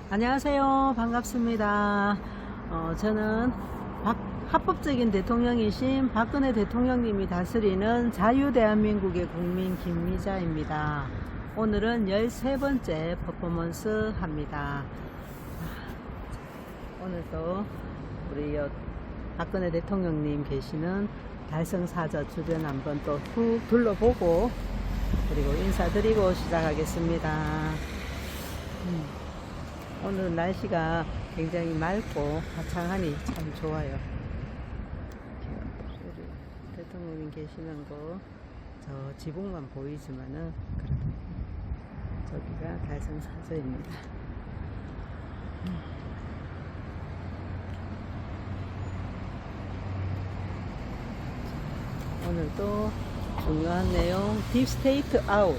안녕하세요. 반갑습니다. 저는 합법적인 대통령이신 박근혜 대통령님이 다스리는 자유대한민국의 국민 김미자입니다. 오늘은 13번째 퍼포먼스 합니다. 오늘도 우리 박근혜 대통령님 계시는 달성사저 주변 한번 또 훅 둘러보고 그리고 인사드리고 시작하겠습니다. 오늘 날씨가 굉장히 맑고 화창하니 참 좋아요. 우리 대통령님 계시는 곳, 저 지붕만 보이지만은 그래도 저기가 달성사저입니다. 오늘도 중요한 내용, 딥스테이트 아웃.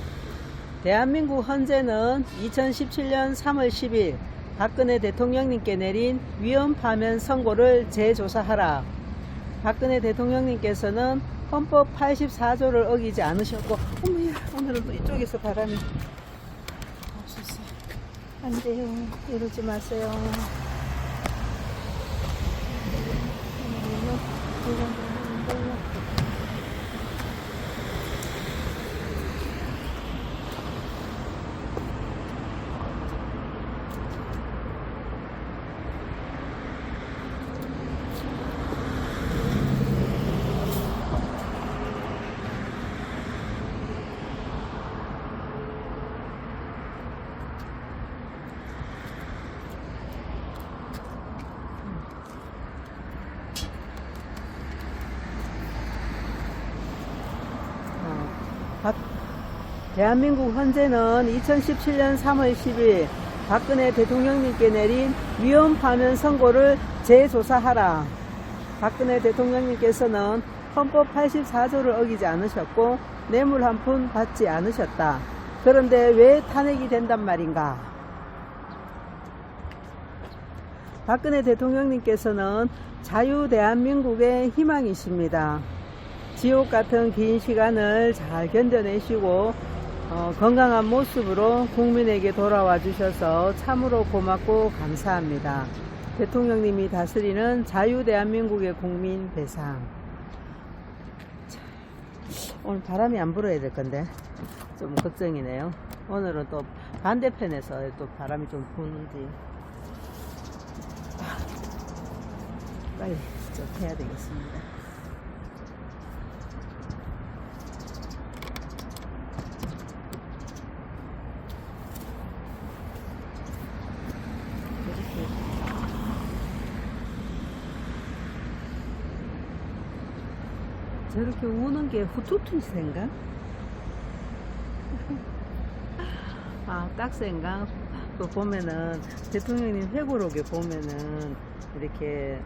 대한민국 헌재는 2017년 3월 10일 박근혜 대통령님께 내린 위헌 파면 선고를 재조사하라. 박근혜 대통령님께서는 헌법 84조를 어기지 않으셨고, 어머야, 오늘은 또 이쪽에서 바람이 없었어요. 안 돼요. 이러지 마세요. 대한민국 헌재는 2017년 3월 10일 박근혜 대통령님께 내린 위헌 파면 선고를 재조사하라. 박근혜 대통령님께서는 헌법 84조를 어기지 않으셨고 뇌물 한 푼 받지 않으셨다. 그런데 왜 탄핵이 된단 말인가? 박근혜 대통령님께서는 자유대한민국의 희망이십니다. 지옥 같은 긴 시간을 잘 견뎌내시고 건강한 모습으로 국민에게 돌아와 주셔서 참으로 고맙고 감사합니다. 대통령님이 다스리는 자유대한민국의 국민 배상. 오늘 바람이 안 불어야 될 건데 좀 걱정이네요. 오늘은 또 반대편에서 또 바람이 좀 부는지 빨리 좀 해야 되겠습니다. 저렇게 우는 게 후투투인가? 아, 딱새인가? 그 보면은 대통령님 회고록에 보면은 이렇게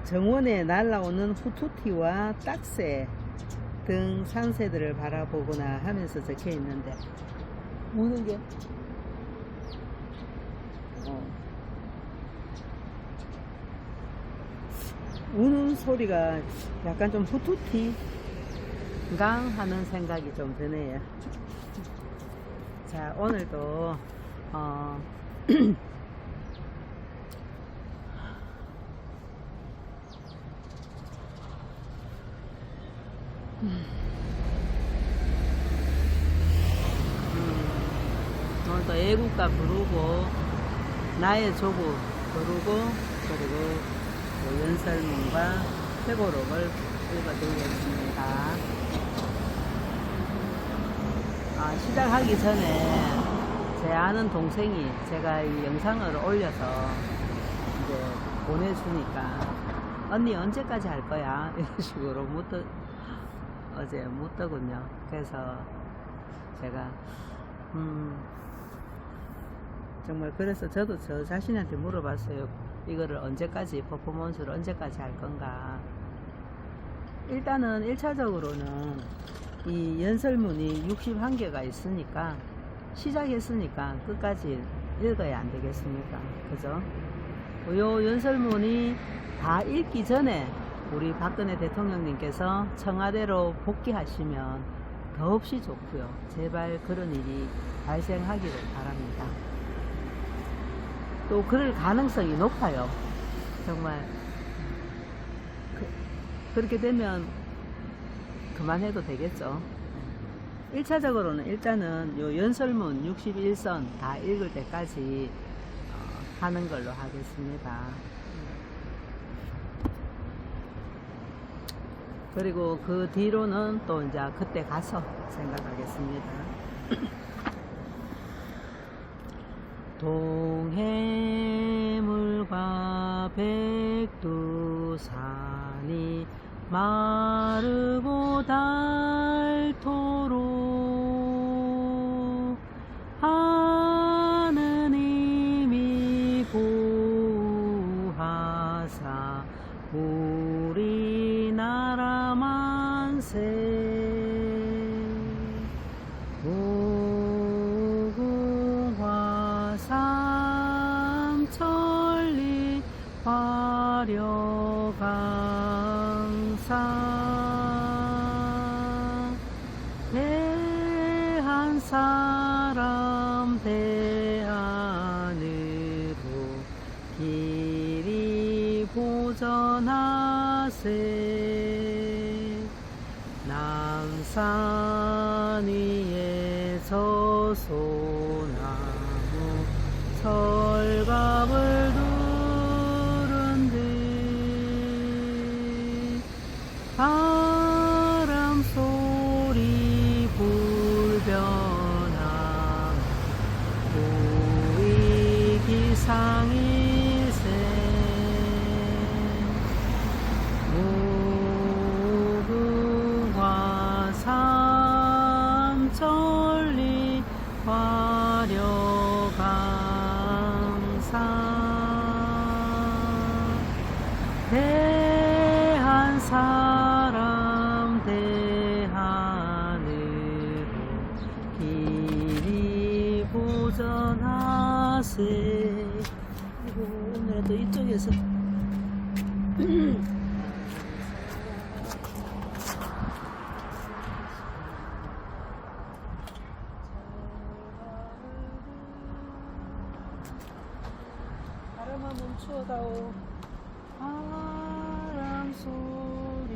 정원에 날아오는 후투티와 딱새 등 산새들을 바라보거나 하면서 적혀 있는데 우는 게 우는 소리가 약간 좀 후투티강 하는 생각이 좀 드네요. 자, 오늘도 오늘도 애국가 부르고 나의 조국 부르고 그리고 연설문과 회고록을 읽어드리겠습니다. 시작하기 전에 제 아는 동생이 제가 이 영상을 올려서 이제 보내주니까 언니 언제까지 할 거야? 이런 식으로 어제 묻더군요. 그래서 제가 정말 그래서 저도 저 자신한테 물어봤어요. 이거를 언제까지, 퍼포먼스를 언제까지 할 건가. 일단은 1차적으로는 이 연설문이 61개가 있으니까 시작했으니까 끝까지 읽어야 안 되겠습니까? 그죠? 요 연설문이 다 읽기 전에 우리 박근혜 대통령님께서 청와대로 복귀하시면 더없이 좋고요. 제발 그런 일이 발생하기를 바랍니다. 또 그럴 가능성이 높아요. 정말 그렇게 되면 그만해도 되겠죠. 1차적으로는 일단은 요 연설문 61선 다 읽을 때까지 하는 걸로 하겠습니다. 그리고 그 뒤로는 또 이제 그때 가서 생각하겠습니다. 동해물과 백두산이 마르고 닳도록 하느님이 보호하사 우리나라 만세 무궁화 삼천리 화려강산 대한 사람 대안으로 길이 보전하세 남산 위에 저소나무 철갑을 두른 듯 바람 소리 불변함 고위 기상일세 무궁화 삼천리 화려강산 대한 사람 대한으로 길이 보전하세. 그리고 오늘은 또 이쪽에서 바람아 멈추어다오 바람 소리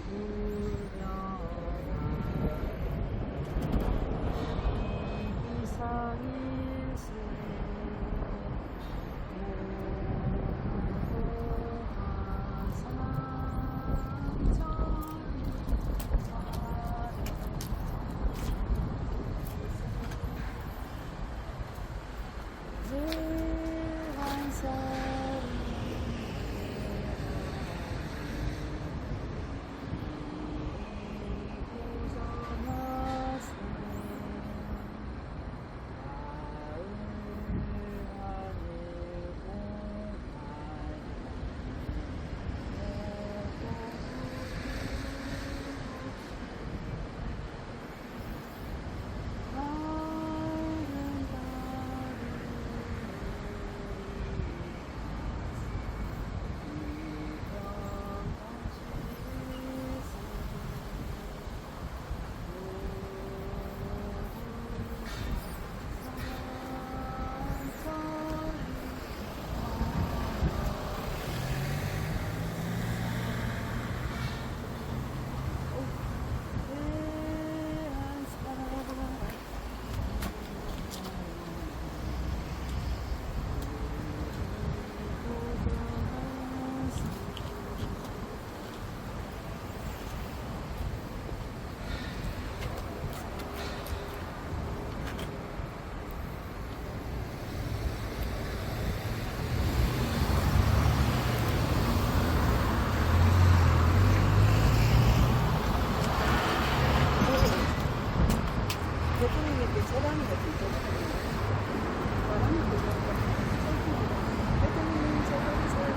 불려라 이상일세 대통령님께 재단이 같은 바람이 불어서 대통령님 재단이세요.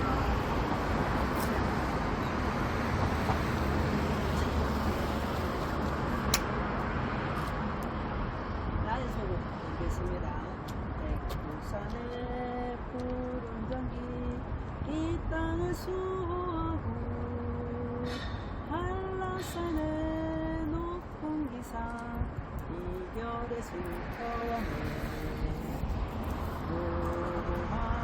나의 소리 드리겠습니다. 부산의 푸른 경기 이 땅을 수호하고 한라산의 높은 기상 이별의 슬퍼함을 무궁화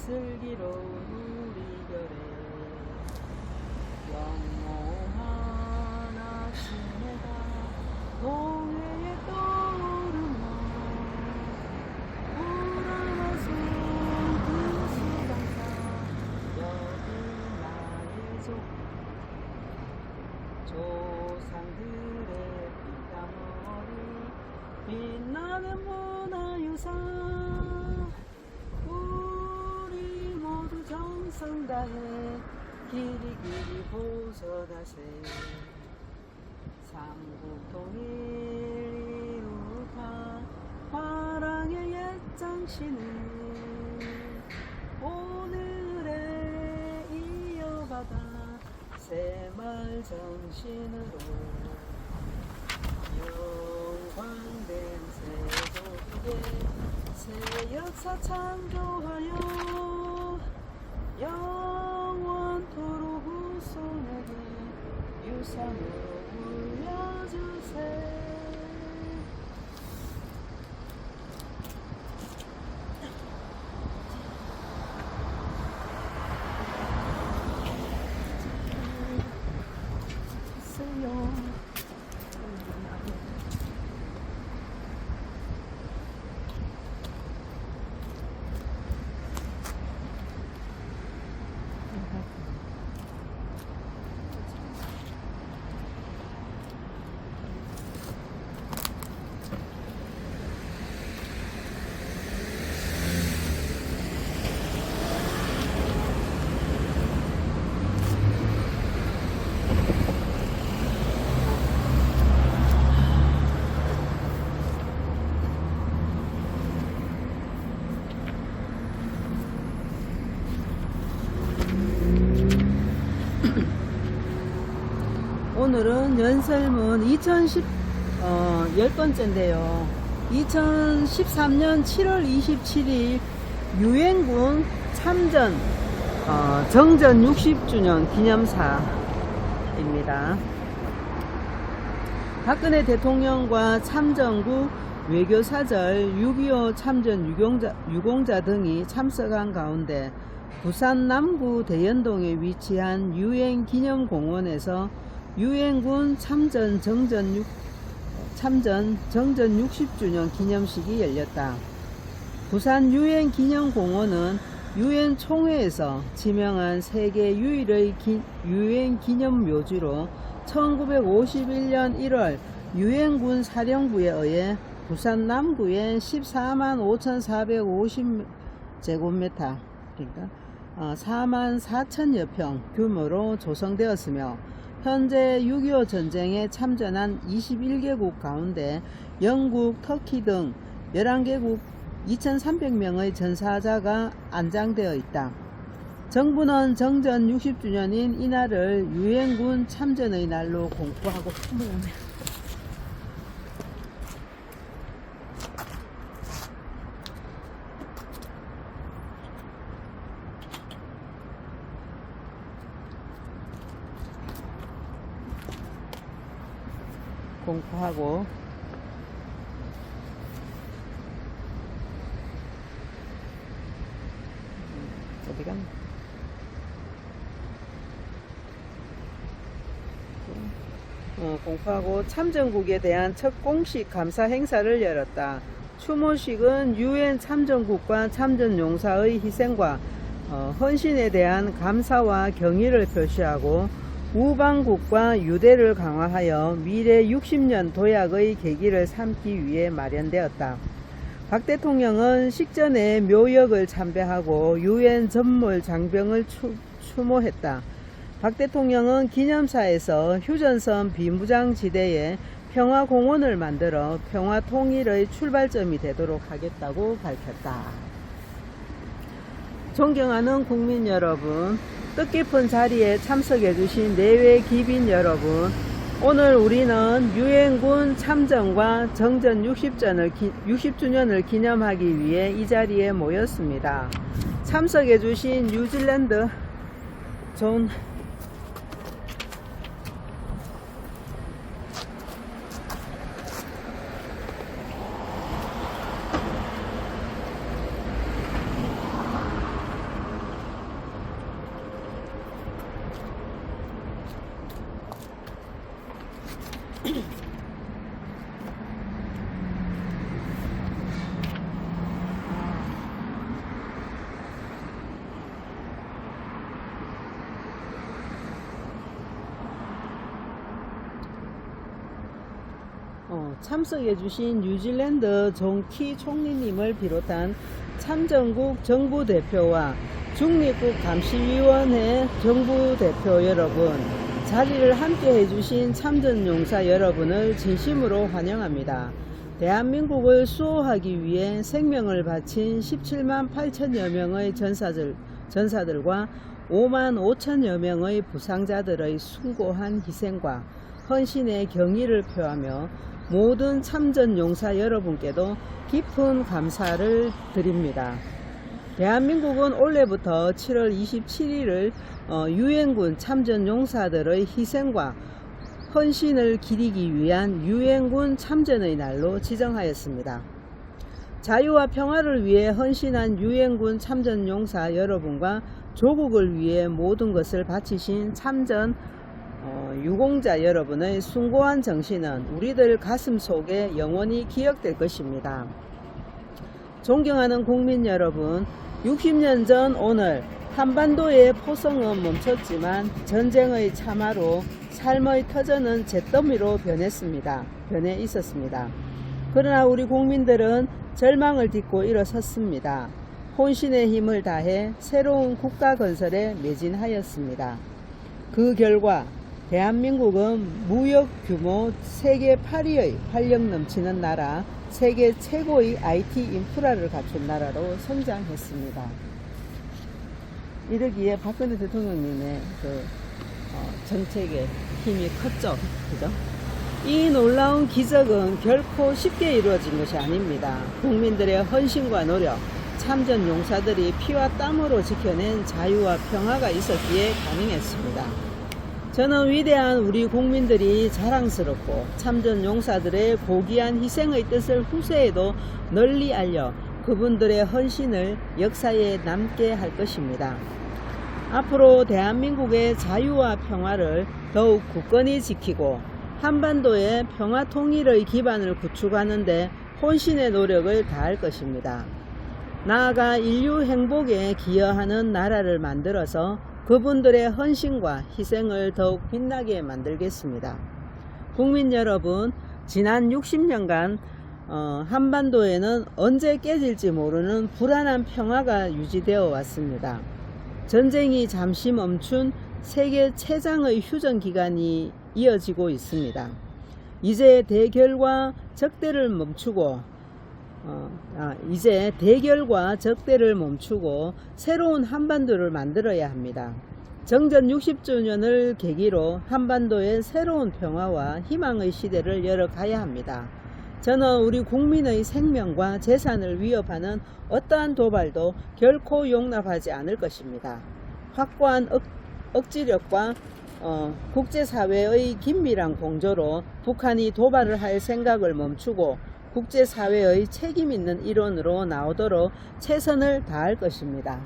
슬기로운 우리 결에 영롱한 아침에가 동해에 떠오르며 우러나서 그 수강사 여기 나의 조상들의 피땀머리 빛나는 문화유산 우리 모두 정성 다해 길이 보서다세 삼국통일 이룩한 화랑의 옛 장신을 오늘에 이어받아 새말 정신으로 영광된 세속에 새 역사 창조하여 영원토록 후손에게 유산으로 물려주세. 오늘은 연설문 10번째인데요. 2013년 7월 27일 유엔군 참전 정전 60주년 기념사입니다. 박근혜 대통령과 참전국 외교사절 6.25 참전 유공자 등이 참석한 가운데 부산 남구 대연동에 위치한 유엔 기념공원에서 유엔군 참전 정전 60주년 기념식이 열렸다. 부산 유엔 기념공원은 유엔 총회에서 지명한 세계 유일의 유엔 기념 묘지로 1951년 1월 유엔군 사령부에 의해 부산 남구에 14만 5,450제곱미터 그러니까 4만 4천여 평 규모로 조성되었으며 현재 6.25 전쟁에 참전한 21개국 가운데 영국, 터키 등 11개국 2,300명의 전사자가 안장되어 있다. 정부는 정전 60주년인 이날을 유엔군 참전의 날로 공포하고 어디 갔나? 공포하고 참전국에 대한 첫 공식 감사 행사를 열었다. 추모식은 유엔 참전국과 참전용사의 희생과 헌신에 대한 감사와 경의를 표시하고 우방국과 유대를 강화하여 미래 60년 도약의 계기를 삼기 위해 마련되었다. 박 대통령은 식전에 묘역을 참배하고 유엔 전몰 장병을 추모했다. 박 대통령은 기념사에서 휴전선 비무장지대에 평화공원을 만들어 평화통일의 출발점이 되도록 하겠다고 밝혔다. 존경하는 국민 여러분, 뜻깊은 자리에 참석해 주신 내외 기빈 여러분, 오늘 우리는 유엔군 참전과 정전 60주년을 기념하기 위해 이 자리에 모였습니다. 참석해 주신 뉴질랜드 존 참석해주신 뉴질랜드 존키 총리님을 비롯한 참전국 정부 대표와 중립국 감시위원회 정부 대표 여러분, 자리를 함께 해주신 참전용사 여러분을 진심으로 환영합니다. 대한민국을 수호하기 위해 생명을 바친 17만 8천여 명의 전사들과 5만 5천여 명의 부상자들의 숭고한 희생과 헌신의 경의를 표하며 모든 참전용사 여러분께도 깊은 감사를 드립니다. 대한민국은 올해부터 7월 27일을 유엔군 참전용사들의 희생과 헌신을 기리기 위한 유엔군 참전의 날로 지정하였습니다. 자유와 평화를 위해 헌신한 유엔군 참전용사 여러분과 조국을 위해 모든 것을 바치신 참전 유공자 여러분의 숭고한 정신은 우리들 가슴 속에 영원히 기억될 것입니다. 존경하는 국민 여러분, 60년 전 오늘 한반도의 포성은 멈췄지만 전쟁의 참화로 삶의 터전은 잿더미로 변해 있었습니다. 그러나 우리 국민들은 절망을 딛고 일어섰습니다. 혼신의 힘을 다해 새로운 국가 건설에 매진하였습니다. 그 결과 대한민국은 무역 규모 세계 8위의 활력 넘치는 나라, 세계 최고의 IT 인프라를 갖춘 나라로 성장했습니다. 이러기에 박근혜 대통령님의 정책의 힘이 컸죠. 그죠? 이 놀라운 기적은 결코 쉽게 이루어진 것이 아닙니다. 국민들의 헌신과 노력, 참전 용사들이 피와 땀으로 지켜낸 자유와 평화가 있었기에 가능했습니다. 저는 위대한 우리 국민들이 자랑스럽고 참전 용사들의 고귀한 희생의 뜻을 후세에도 널리 알려 그분들의 헌신을 역사에 남게 할 것입니다. 앞으로 대한민국의 자유와 평화를 더욱 굳건히 지키고 한반도의 평화 통일의 기반을 구축하는 데 혼신의 노력을 다할 것입니다. 나아가 인류 행복에 기여하는 나라를 만들어서 그분들의 헌신과 희생을 더욱 빛나게 만들겠습니다. 국민 여러분, 지난 60년간 한반도에는 언제 깨질지 모르는 불안한 평화가 유지되어 왔습니다. 전쟁이 잠시 멈춘 세계 최장의 휴전 기간이 이어지고 있습니다. 이제 대결과 적대를 멈추고 새로운 한반도를 만들어야 합니다. 정전 60주년을 계기로 한반도의 새로운 평화와 희망의 시대를 열어가야 합니다. 저는 우리 국민의 생명과 재산을 위협하는 어떠한 도발도 결코 용납하지 않을 것입니다. 확고한 억지력과 국제사회의 긴밀한 공조로 북한이 도발을 할 생각을 멈추고 국제사회의 책임있는 일원으로 나오도록 최선을 다할 것입니다.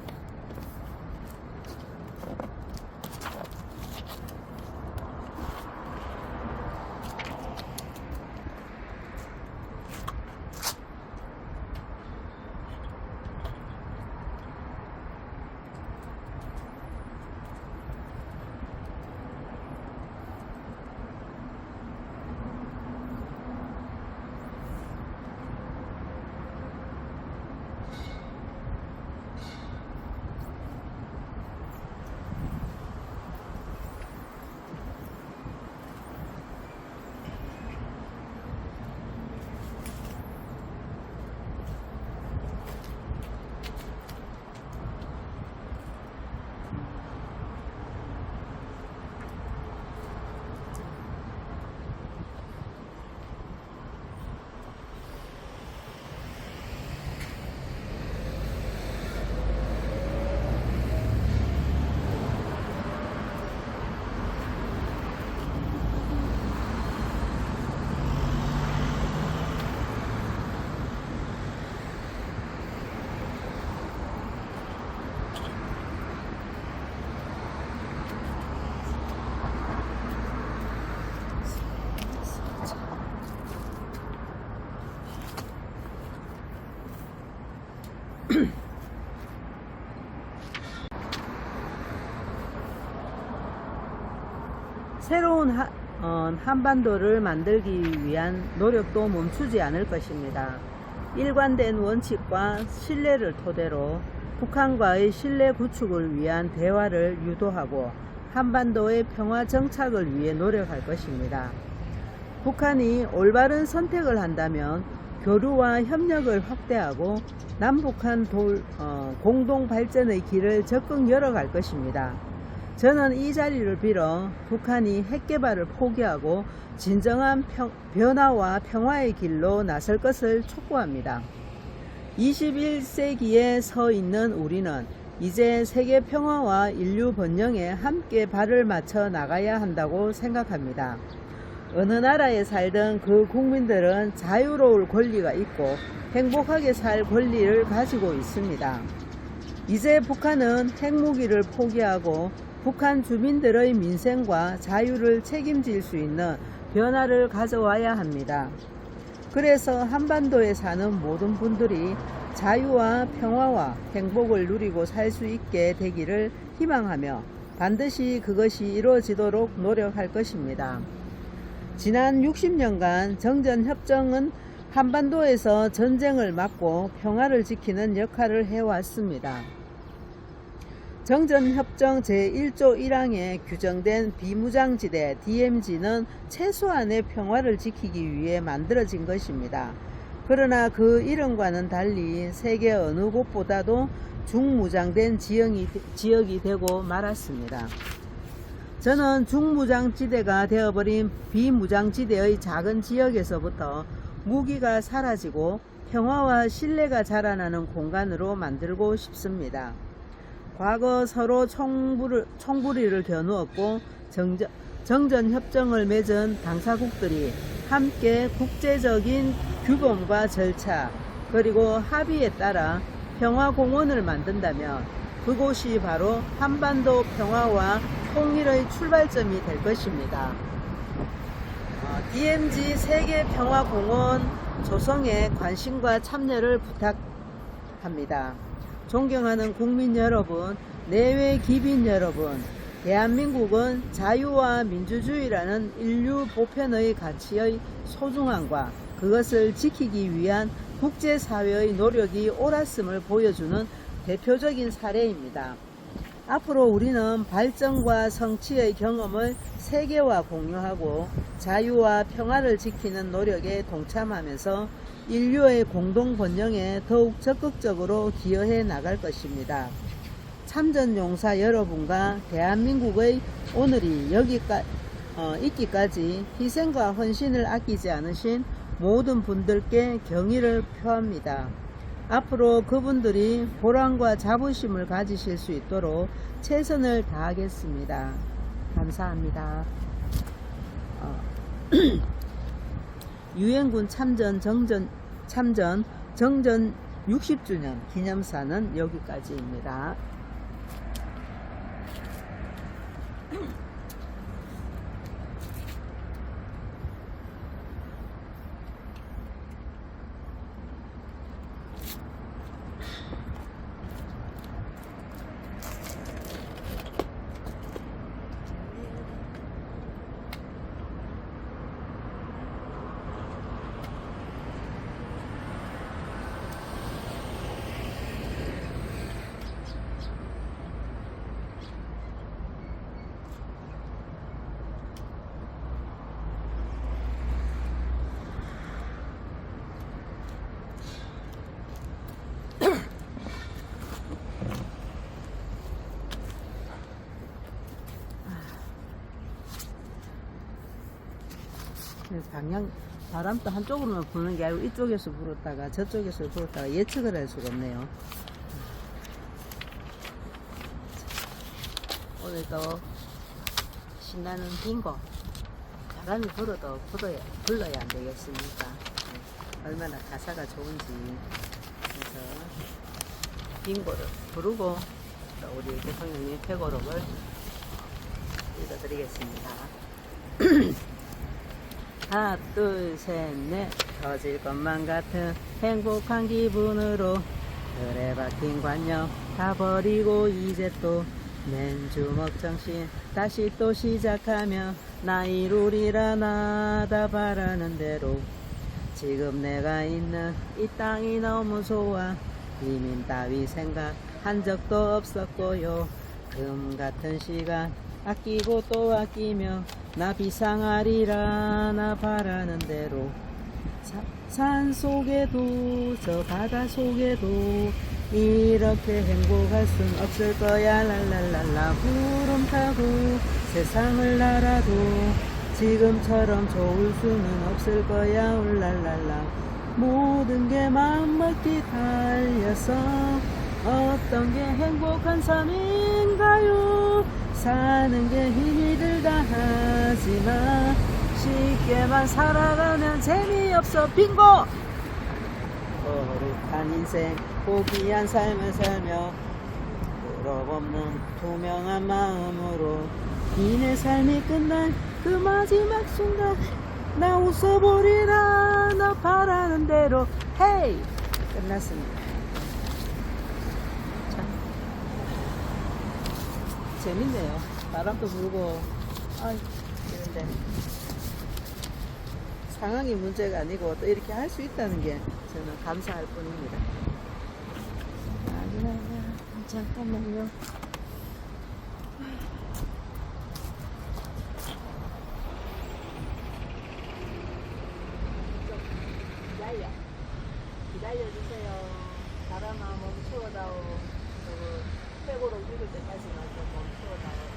새로운 한반도를 만들기 위한 노력도 멈추지 않을 것입니다. 일관된 원칙과 신뢰를 토대로 북한과의 신뢰 구축을 위한 대화를 유도하고 한반도의 평화 정착을 위해 노력할 것입니다. 북한이 올바른 선택을 한다면 교류와 협력을 확대하고 남북한 공동 발전의 길을 적극 열어갈 것입니다. 저는 이 자리를 빌어 북한이 핵 개발을 포기하고 진정한 변화와 평화의 길로 나설 것을 촉구합니다. 21세기에 서 있는 우리는 이제 세계 평화와 인류 번영에 함께 발을 맞춰 나가야 한다고 생각합니다. 어느 나라에 살던 그 국민들은 자유로울 권리가 있고 행복하게 살 권리를 가지고 있습니다. 이제 북한은 핵무기를 포기하고 북한 주민들의 민생과 자유를 책임질 수 있는 변화를 가져와야 합니다. 그래서 한반도에 사는 모든 분들이 자유와 평화와 행복을 누리고 살 수 있게 되기를 희망하며 반드시 그것이 이루어지도록 노력할 것입니다. 지난 60년간 정전협정은 한반도에서 전쟁을 막고 평화를 지키는 역할을 해왔습니다. 정전협정 제1조 1항에 규정된 비무장지대 DMZ는 최소한의 평화를 지키기 위해 만들어진 것입니다. 그러나 그 이름과는 달리 세계 어느 곳보다도 중무장된 지역이 되고 말았습니다. 저는 중무장지대가 되어버린 비무장지대의 작은 지역에서부터 무기가 사라지고 평화와 신뢰가 자라나는 공간으로 만들고 싶습니다. 과거 서로 총부리를 겨누었고 정전협정을 맺은 당사국들이 함께 국제적인 규범과 절차 그리고 합의에 따라 평화공원을 만든다면 그곳이 바로 한반도 평화와 통일의 출발점이 될 것입니다. DMZ 세계평화공원 조성에 관심과 참여를 부탁합니다. 존경하는 국민 여러분, 내외 기빈 여러분, 대한민국은 자유와 민주주의라는 인류 보편의 가치의 소중함과 그것을 지키기 위한 국제사회의 노력이 옳았음을 보여주는 대표적인 사례입니다. 앞으로 우리는 발전과 성취의 경험을 세계와 공유하고 자유와 평화를 지키는 노력에 동참하면서 인류의 공동 번영에 더욱 적극적으로 기여해 나갈 것입니다. 참전용사 여러분과 대한민국의 오늘이 있기까지 희생과 헌신을 아끼지 않으신 모든 분들께 경의를 표합니다. 앞으로 그분들이 보람과 자부심을 가지실 수 있도록 최선을 다하겠습니다. 감사합니다. 유엔군 정전 60주년 기념사는 여기까지입니다. 바람도 한쪽으로만 부는 게 아니고 이쪽에서 불었다가 저쪽에서 불었다가 예측을 할 수가 없네요. 오늘도 신나는 빙고 바람이 불어도 불러야 안 되겠습니까? 얼마나 가사가 좋은지. 그래서 빙고를 부르고 우리 대통령님 회고록을 읽어드리겠습니다. 하나 둘 셋 넷 터질 것만 같은 행복한 기분으로 그래 박힌 관념 다 버리고 이제 또 맨주먹 정신 다시 또 시작하며 나 이루리라 나다 바라는 대로. 지금 내가 있는 이 땅이 너무 좋아. 이민 따위 생각한 적도 없었고요. 금 같은 시간 아끼고 또 아끼며 나 비상하리라 나 바라는 대로. 산 속에도 저 바다 속에도 이렇게 행복할 순 없을 거야. 랄랄랄라. 구름 타고 세상을 날아도 지금처럼 좋을 수는 없을 거야. 울랄랄라. 모든 게 마음먹기 달려서 어떤 게 행복한 삶인가요? 사는 게 힘이 들다 하지만 쉽게만 살아가면 재미없어. 빙고! 거룩한 인생 고귀한 삶을 살며 부럽 없는 투명한 마음으로 니네 삶이 끝날 그 마지막 순간 나 웃어보리라 나 바라는 대로. 헤이! 끝났습니다. 자, 재밌네요. 바람도 불고 이런데 상황이 문제가 아니고 또 이렇게 할 수 있다는 게 저는 감사할 뿐입니다. 잠깐만요. 기다려주세요. 바람아 멈추어다오. 최고로 죽을 때까지만 좀 멈추어다오.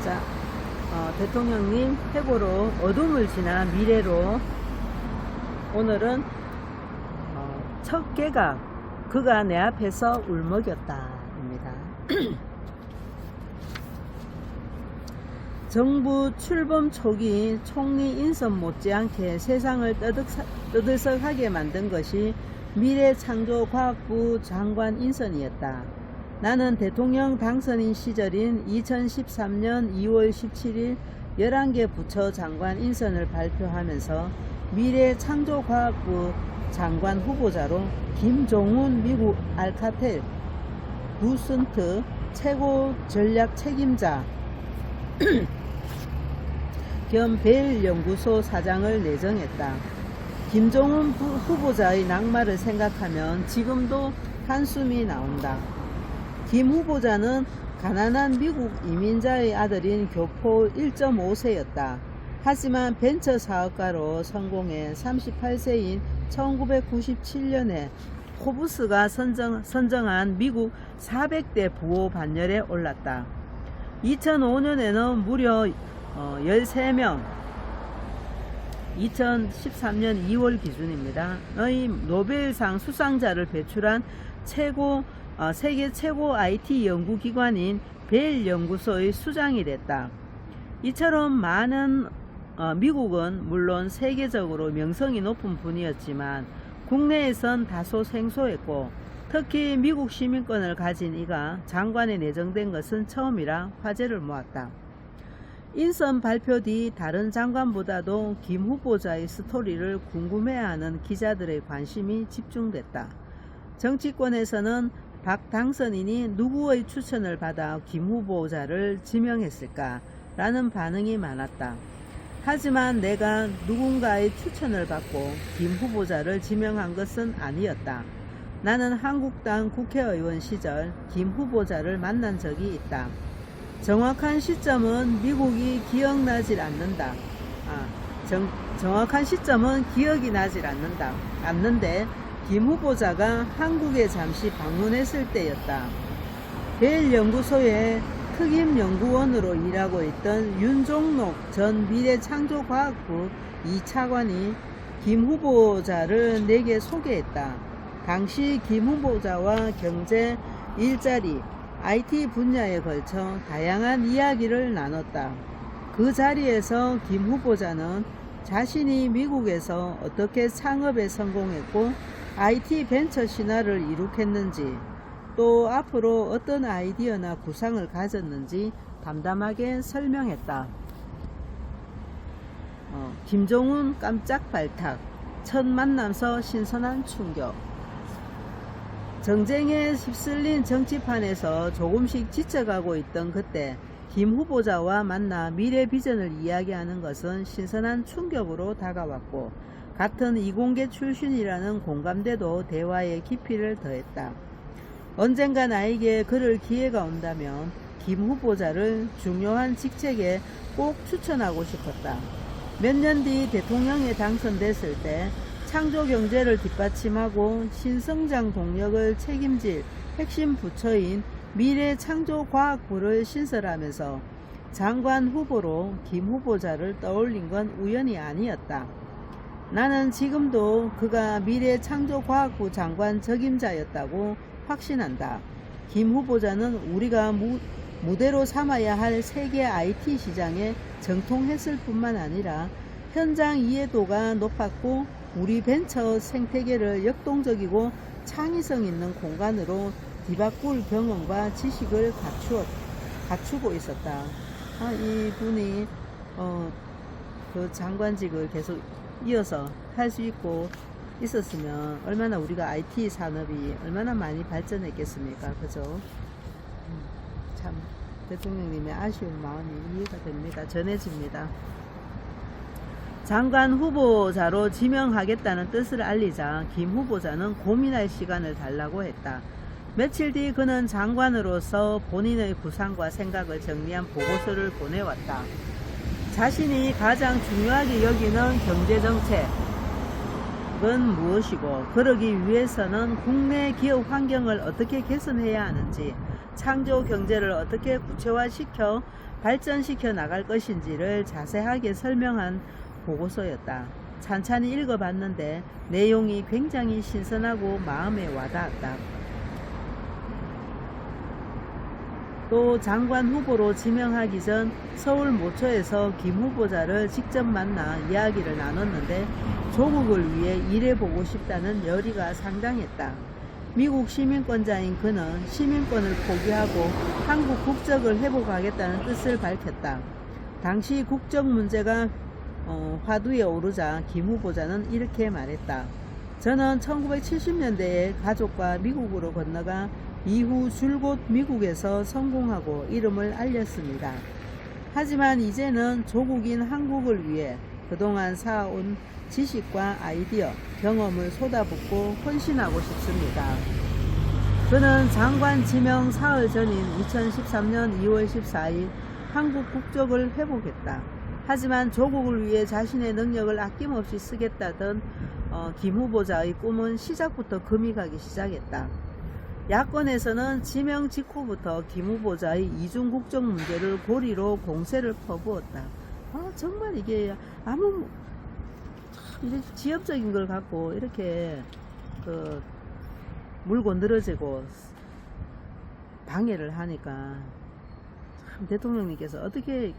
자, 대통령님 회고로 어둠을 지나 미래로. 오늘은 첫 개가 그가 내 앞에서 울먹였다 입니다. 정부 출범 초기 총리 인선 못지않게 세상을 떠들썩하게 만든 것이 미래창조과학부 장관 인선이었다. 나는 대통령 당선인 시절인 2013년 2월 17일 11개 부처 장관 인선을 발표하면서 미래창조과학부 장관 후보자로 김종훈 미국 알카텔 루슨트 최고 전략 책임자 겸 벨 연구소 사장을 내정했다. 김종훈 후보자의 낙마를 생각하면 지금도 한숨이 나온다. 김 후보자는 가난한 미국 이민자의 아들인 교포 1.5세였다. 하지만 벤처 사업가로 성공해 38세인 1997년에 포브스가 선정한 미국 400대 부호 반열에 올랐다. 2005년에는 무려 13명, 2013년 2월 기준입니다. 의 노벨상 수상자를 배출한 세계 최고 IT 연구기관인 벨 연구소의 수장이 됐다. 이처럼 많은 미국은 물론 세계적으로 명성이 높은 분이었지만 국내에선 다소 생소했고 특히 미국 시민권을 가진 이가 장관에 내정된 것은 처음이라 화제를 모았다. 인선 발표 뒤 다른 장관보다도 김 후보자의 스토리를 궁금해하는 기자들의 관심이 집중됐다. 정치권에서는 박 당선인이 누구의 추천을 받아 김 후보자를 지명했을까? 라는 반응이 많았다. 하지만 내가 누군가의 추천을 받고 김 후보자를 지명한 것은 아니었다. 나는 한국당 국회의원 시절 김 후보자를 만난 적이 있다. 정확한 시점은 미국이 기억나질 않는다. 정확한 시점은 기억이 나질 않는데 김 후보자가 한국에 잠시 방문했을 때였다. 벨 연구소의 특임연구원으로 일하고 있던 윤종록 전 미래창조과학부 2차관이 김 후보자를 내게 소개했다. 당시 김 후보자와 경제, 일자리, IT 분야에 걸쳐 다양한 이야기를 나눴다. 그 자리에서 김 후보자는 자신이 미국에서 어떻게 창업에 성공했고 IT 벤처 신화를 이룩했는지 또 앞으로 어떤 아이디어나 구상을 가졌는지 담담하게 설명했다. 김종훈 깜짝 발탁, 첫 만남서 신선한 충격. 정쟁에 휩쓸린 정치판에서 조금씩 지쳐가고 있던 그때 김 후보자와 만나 미래 비전을 이야기하는 것은 신선한 충격으로 다가왔고 같은 이공계 출신이라는 공감대도 대화의 깊이를 더했다. 언젠가 나에게 그럴 기회가 온다면 김 후보자를 중요한 직책에 꼭 추천하고 싶었다. 몇 년 뒤 대통령에 당선됐을 때 창조경제를 뒷받침하고 신성장 동력을 책임질 핵심 부처인 미래창조과학부를 신설하면서 장관 후보로 김 후보자를 떠올린 건 우연이 아니었다. 나는 지금도 그가 미래창조과학부 장관 적임자였다고 확신한다. 김 후보자는 우리가 무대로 삼아야 할 세계 IT 시장에 정통했을 뿐만 아니라 현장 이해도가 높았고 우리 벤처 생태계를 역동적이고 창의성 있는 공간으로 뒤바꿀 경험과 지식을 갖추고 있었다. 이분이 그 장관직을 계속 이어서 할 수 있고 있었으면 얼마나 우리가 IT 산업이 얼마나 많이 발전했겠습니까? 그죠? 참 대통령님의 아쉬운 마음이 이해가 됩니다. 전해집니다. 장관 후보자로 지명하겠다는 뜻을 알리자 김 후보자는 고민할 시간을 달라고 했다. 며칠 뒤 그는 장관으로서 본인의 구상과 생각을 정리한 보고서를 보내왔다. 자신이 가장 중요하게 여기는 경제정책은 무엇이고 그러기 위해서는 국내 기업 환경을 어떻게 개선해야 하는지 창조 경제를 어떻게 구체화시켜 발전시켜 나갈 것인지를 자세하게 설명한 보고서였다. 찬찬히 읽어봤는데 내용이 굉장히 신선하고 마음에 와닿았다. 또 장관 후보로 지명하기 전 서울 모처에서 김 후보자를 직접 만나 이야기를 나눴는데 조국을 위해 일해보고 싶다는 열의가 상당했다. 미국 시민권자인 그는 시민권을 포기하고 한국 국적을 회복하겠다는 뜻을 밝혔다. 당시 국적 문제가 화두에 오르자 김 후보자는 이렇게 말했다. 저는 1970년대에 가족과 미국으로 건너가 이후 줄곧 미국에서 성공하고 이름을 알렸습니다. 하지만 이제는 조국인 한국을 위해 그동안 쌓아온 지식과 아이디어, 경험을 쏟아붓고 헌신하고 싶습니다. 그는 장관 지명 사흘 전인 2013년 2월 14일 한국 국적을 회복했다. 하지만 조국을 위해 자신의 능력을 아낌없이 쓰겠다던 김 후보자의 꿈은 시작부터 금이 가기 시작했다. 야권에서는 지명 직후부터 김 후보자의 이중 국적 문제를 고리로 공세를 퍼부었다. 정말 이게 이제 지엽적인 걸 갖고 이렇게 물고 늘어지고 방해를 하니까 참 대통령님께서 어떻게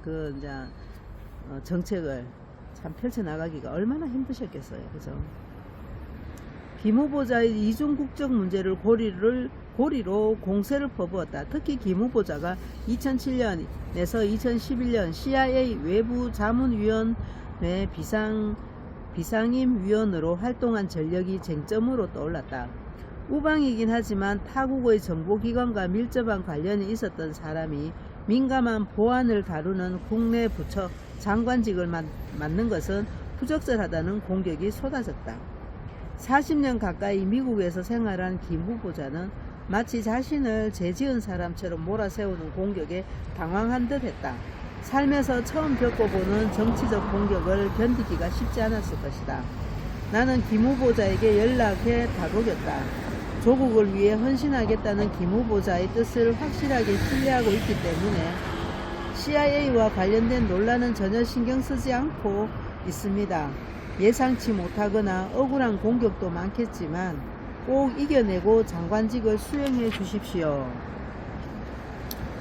정책을 참 펼쳐나가기가 얼마나 힘드셨겠어요. 그죠? 김 후보자의 이중 국적 문제를 고리로 공세를 퍼부었다. 특히 김 후보자가 2007년에서 2011년 CIA 외부 자문위원회 비상임위원으로 활동한 전력이 쟁점으로 떠올랐다. 우방이긴 하지만 타국의 정보기관과 밀접한 관련이 있었던 사람이 민감한 보안을 다루는 국내 부처 장관직을 맡는 것은 부적절하다는 공격이 쏟아졌다. 40년 가까이 미국에서 생활한 김 후보자는 마치 자신을 죄지은 사람처럼 몰아세우는 공격에 당황한 듯 했다. 살면서 처음 겪어보는 정치적 공격을 견디기가 쉽지 않았을 것이다. 나는 김 후보자에게 연락해 다독였다. 조국을 위해 헌신하겠다는 김 후보자의 뜻을 확실하게 신뢰하고 있기 때문에 CIA와 관련된 논란은 전혀 신경 쓰지 않고 있습니다. 예상치 못하거나 억울한 공격도 많겠지만 꼭 이겨내고 장관직을 수행해 주십시오.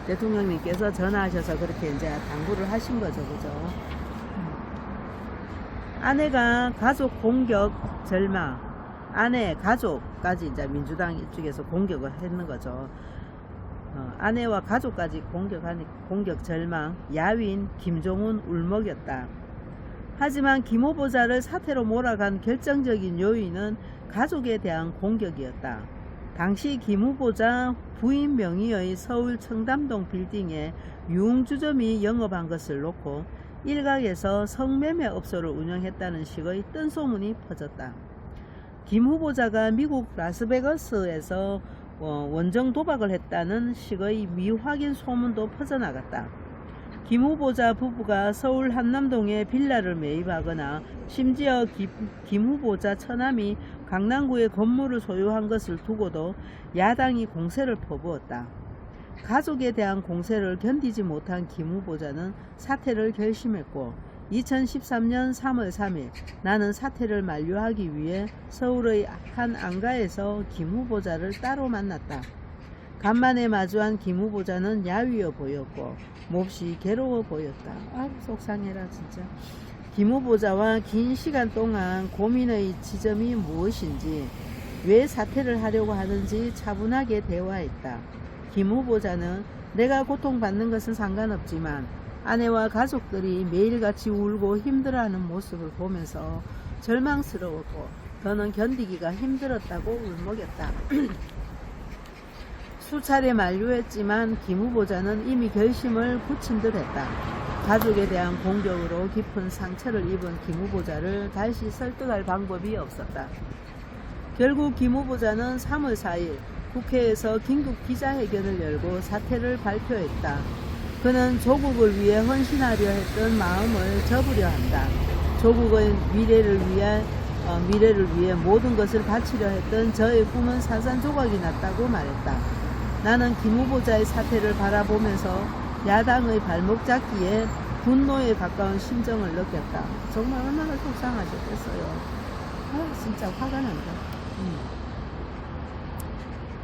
대통령님께서 전화하셔서 그렇게 이제 당부를 하신 거죠. 그죠? 아내가 가족 공격 절망, 아내 가족까지 이제 민주당 쪽에서 공격을 했는 거죠. 아내와 가족까지 공격 절망, 야윈 김종훈 울먹였다. 하지만 김 후보자를 사퇴로 몰아간 결정적인 요인은 가족에 대한 공격이었다. 당시 김 후보자 부인 명의의 서울 청담동 빌딩에 유흥주점이 영업한 것을 놓고 일각에서 성매매 업소를 운영했다는 식의 뜬소문이 퍼졌다. 김 후보자가 미국 라스베가스에서 원정 도박을 했다는 식의 미확인 소문도 퍼져나갔다. 김 후보자 부부가 서울 한남동에 빌라를 매입하거나 심지어 김 후보자 처남이 강남구에 건물을 소유한 것을 두고도 야당이 공세를 퍼부었다. 가족에 대한 공세를 견디지 못한 김 후보자는 사퇴를 결심했고 2013년 3월 3일 나는 사퇴를 만료하기 위해 서울의 한 안가에서 김 후보자를 따로 만났다. 간만에 마주한 김 후보자는 야위어 보였고 몹시 괴로워 보였다. 아, 속상해라 진짜. 김 후보자와 긴 시간 동안 고민의 지점이 무엇인지, 왜 사퇴를 하려고 하는지 차분하게 대화했다. 김 후보자는 내가 고통받는 것은 상관없지만 아내와 가족들이 매일같이 울고 힘들어하는 모습을 보면서 절망스러웠고 더는 견디기가 힘들었다고 울먹였다. 수차례 만류했지만 김 후보자는 이미 결심을 굳힌 듯 했다. 가족에 대한 공격으로 깊은 상처를 입은 김 후보자를 다시 설득할 방법이 없었다. 결국 김 후보자는 3월 4일 국회에서 긴급 기자회견을 열고 사퇴를 발표했다. 그는 조국을 위해 헌신하려 했던 마음을 접으려 한다. 조국의 미래를 위해 모든 것을 바치려 했던 저의 꿈은 산산조각이 났다고 말했다. 나는 김 후보자의 사퇴를 바라보면서 야당의 발목 잡기에 분노에 가까운 심정을 느꼈다. 정말 얼마나 속상하셨겠어요. 진짜 화가 난다.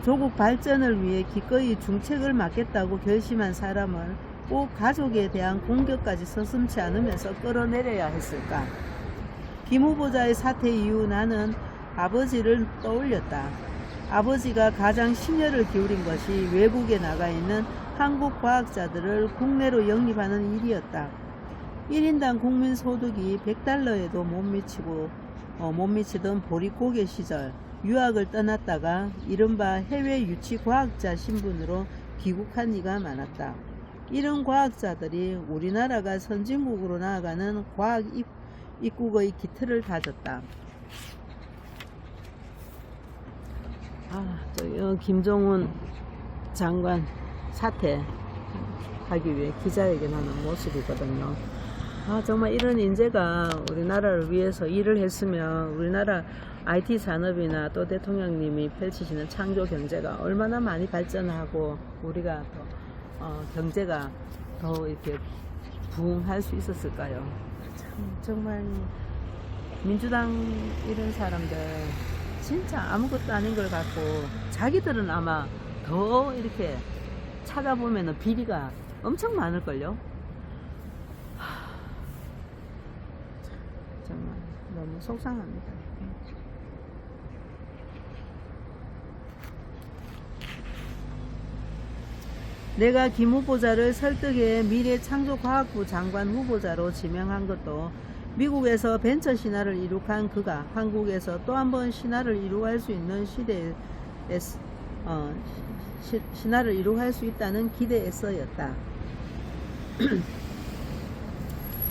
조국 발전을 위해 기꺼이 중책을 맡겠다고 결심한 사람을 꼭 가족에 대한 공격까지 서슴지 않으면서 끌어내려야 했을까? 김 후보자의 사퇴 이후 나는 아버지를 떠올렸다. 아버지가 가장 심혈을 기울인 것이 외국에 나가 있는 한국 과학자들을 국내로 영입하는 일이었다. 1인당 국민소득이 $100에도 못 미치던 보릿고개 시절 유학을 떠났다가 이른바 해외 유치 과학자 신분으로 귀국한 이가 많았다. 이런 과학자들이 우리나라가 선진국으로 나아가는 과학 입국의 기틀을 다졌다. 김종훈 장관 사퇴하기 위해 기자회견하는 모습이거든요. 정말 이런 인재가 우리나라를 위해서 일을 했으면 우리나라 IT 산업이나 또 대통령님이 펼치시는 창조 경제가 얼마나 많이 발전하고 우리가 더 경제가 더 이렇게 부흥할 수 있었을까요? 정말 민주당 이런 사람들 진짜 아무것도 아닌 걸 갖고 자기들은 아마 더 이렇게 찾아보면은 비리가 엄청 많을걸요. 속상합니다. 내가 김 후보자를 설득해 미래창조과학부 장관 후보자로 지명한 것도 미국에서 벤처 신화를 이룩한 그가 한국에서 또 한 번 신화를 이룩할 수 있는 시대에 신화를 이룩할 수 있다는 기대에서였다.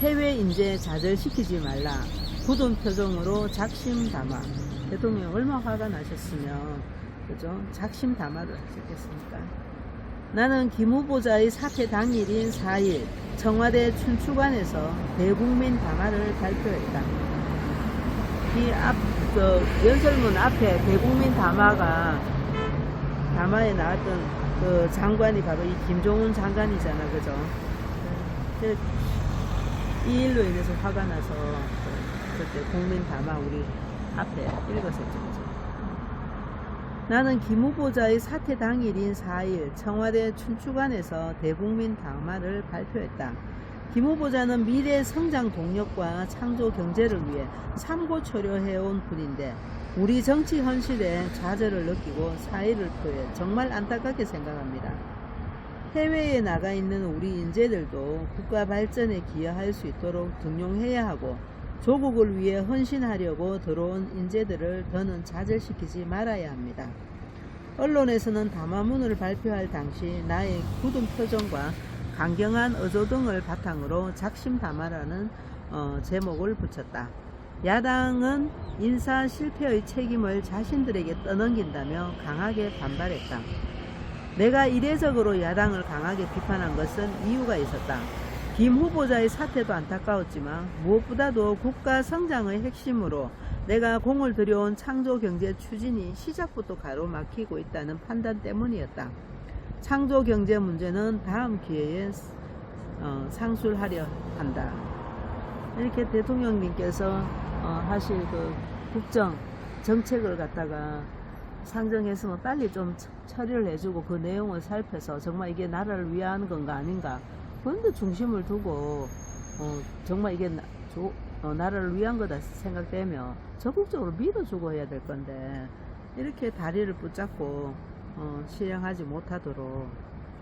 해외 인재 좌절시키지 말라. 굳은 표정으로 작심 담아. 대통령 얼마나 화가 나셨으면 그죠? 작심 담아를 하셨겠습니까? 나는 김 후보자의 사퇴 당일인 4일 청와대 춘추관에서 대국민 담화를 발표했다. 이 연설문 앞에 대국민 담화에 나왔던 그 장관이 바로 이 김종훈 장관이잖아, 그죠? 이 일로 인해서 화가 나서 그때 국민 담화 우리 앞에 읽었었죠, 그죠? 나는 김 후보자의 사퇴 당일인 4일 청와대 춘추관에서 대국민 담화를 발표했다. 김 후보자는 미래 성장 동력과 창조 경제를 위해 삼고초려해온 분인데 우리 정치 현실에 좌절을 느끼고 사의를 표해 정말 안타깝게 생각합니다. 해외에 나가 있는 우리 인재들도 국가 발전에 기여할 수 있도록 등용해야 하고 조국을 위해 헌신하려고 들어온 인재들을 더는 좌절시키지 말아야 합니다. 언론에서는 담화문을 발표할 당시 나의 굳은 표정과 강경한 어조 등을 바탕으로 작심 담화라는 제목을 붙였다. 야당은 인사 실패의 책임을 자신들에게 떠넘긴다며 강하게 반발했다. 내가 이례적으로 야당을 강하게 비판한 것은 이유가 있었다. 김 후보자의 사퇴도 안타까웠지만 무엇보다도 국가 성장의 핵심으로 내가 공을 들여온 창조경제 추진이 시작부터 가로막히고 있다는 판단 때문이었다. 창조경제 문제는 다음 기회에 상술하려 한다. 이렇게 대통령님께서 하실 그 국정 정책을 갖다가 상정했으면 빨리 좀 처리를 해주고 그 내용을 살펴서 정말 이게 나라를 위한 건가 아닌가, 그런데 중심을 두고 정말 이게 나라를 위한 거다 생각되면 적극적으로 밀어주고 해야 될 건데 이렇게 다리를 붙잡고 실행하지 못하도록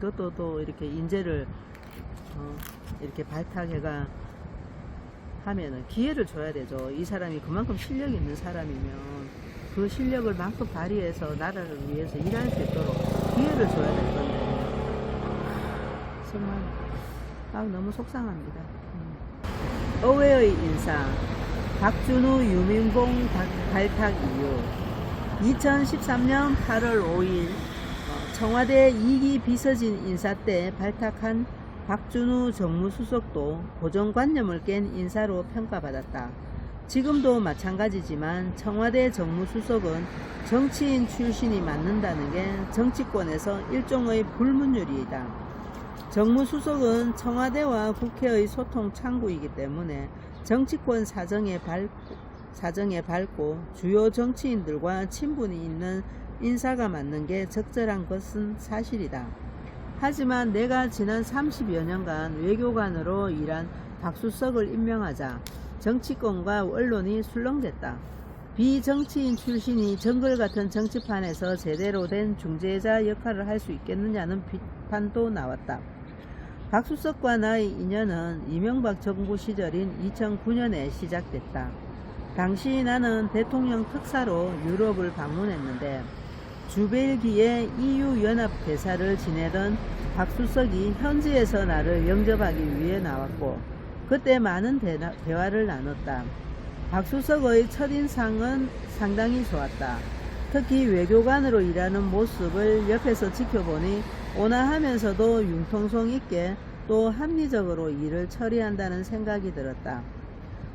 그것도 또 이렇게 인재를 이렇게 발탁해가 하면은 기회를 줘야 되죠. 이 사람이 그만큼 실력이 있는 사람이면 그 실력을 만큼 발휘해서 나라를 위해서 일할 수 있도록 기회를 줘야 될 건데 정말 너무 속상합니다. 의회의 인사, 박준우, 유민봉 발탁 이유. 2013년 8월 5일 청와대 2기 비서진 인사 때 발탁한 박준우 정무수석도 고정관념을 깬 인사로 평가받았다. 지금도 마찬가지지만 청와대 정무수석은 정치인 출신이 맡는다는 게 정치권에서 일종의 불문율이다. 정무수석은 청와대와 국회의 소통 창구이기 때문에 정치권 사정에 밝고 주요 정치인들과 친분이 있는 인사가 맡는 게 적절한 것은 사실이다. 하지만 내가 지난 30여 년간 외교관으로 일한 박수석을 임명하자 정치권과 언론이 술렁댔다. 비정치인 출신이 정글 같은 정치판에서 제대로 된 중재자 역할을 할 수 있겠느냐는 비판도 나왔다. 박수석과 나의 인연은 이명박 정부 시절인 2009년에 시작됐다. 당시 나는 대통령 특사로 유럽을 방문했는데 주벨기에 EU 연합 대사를 지내던 박수석이 현지에서 나를 영접하기 위해 나왔고 그때 많은 대화를 나눴다. 박수석의 첫인상은 상당히 좋았다. 특히 외교관으로 일하는 모습을 옆에서 지켜보니 온화하면서도 융통성 있게 또 합리적으로 일을 처리한다는 생각이 들었다.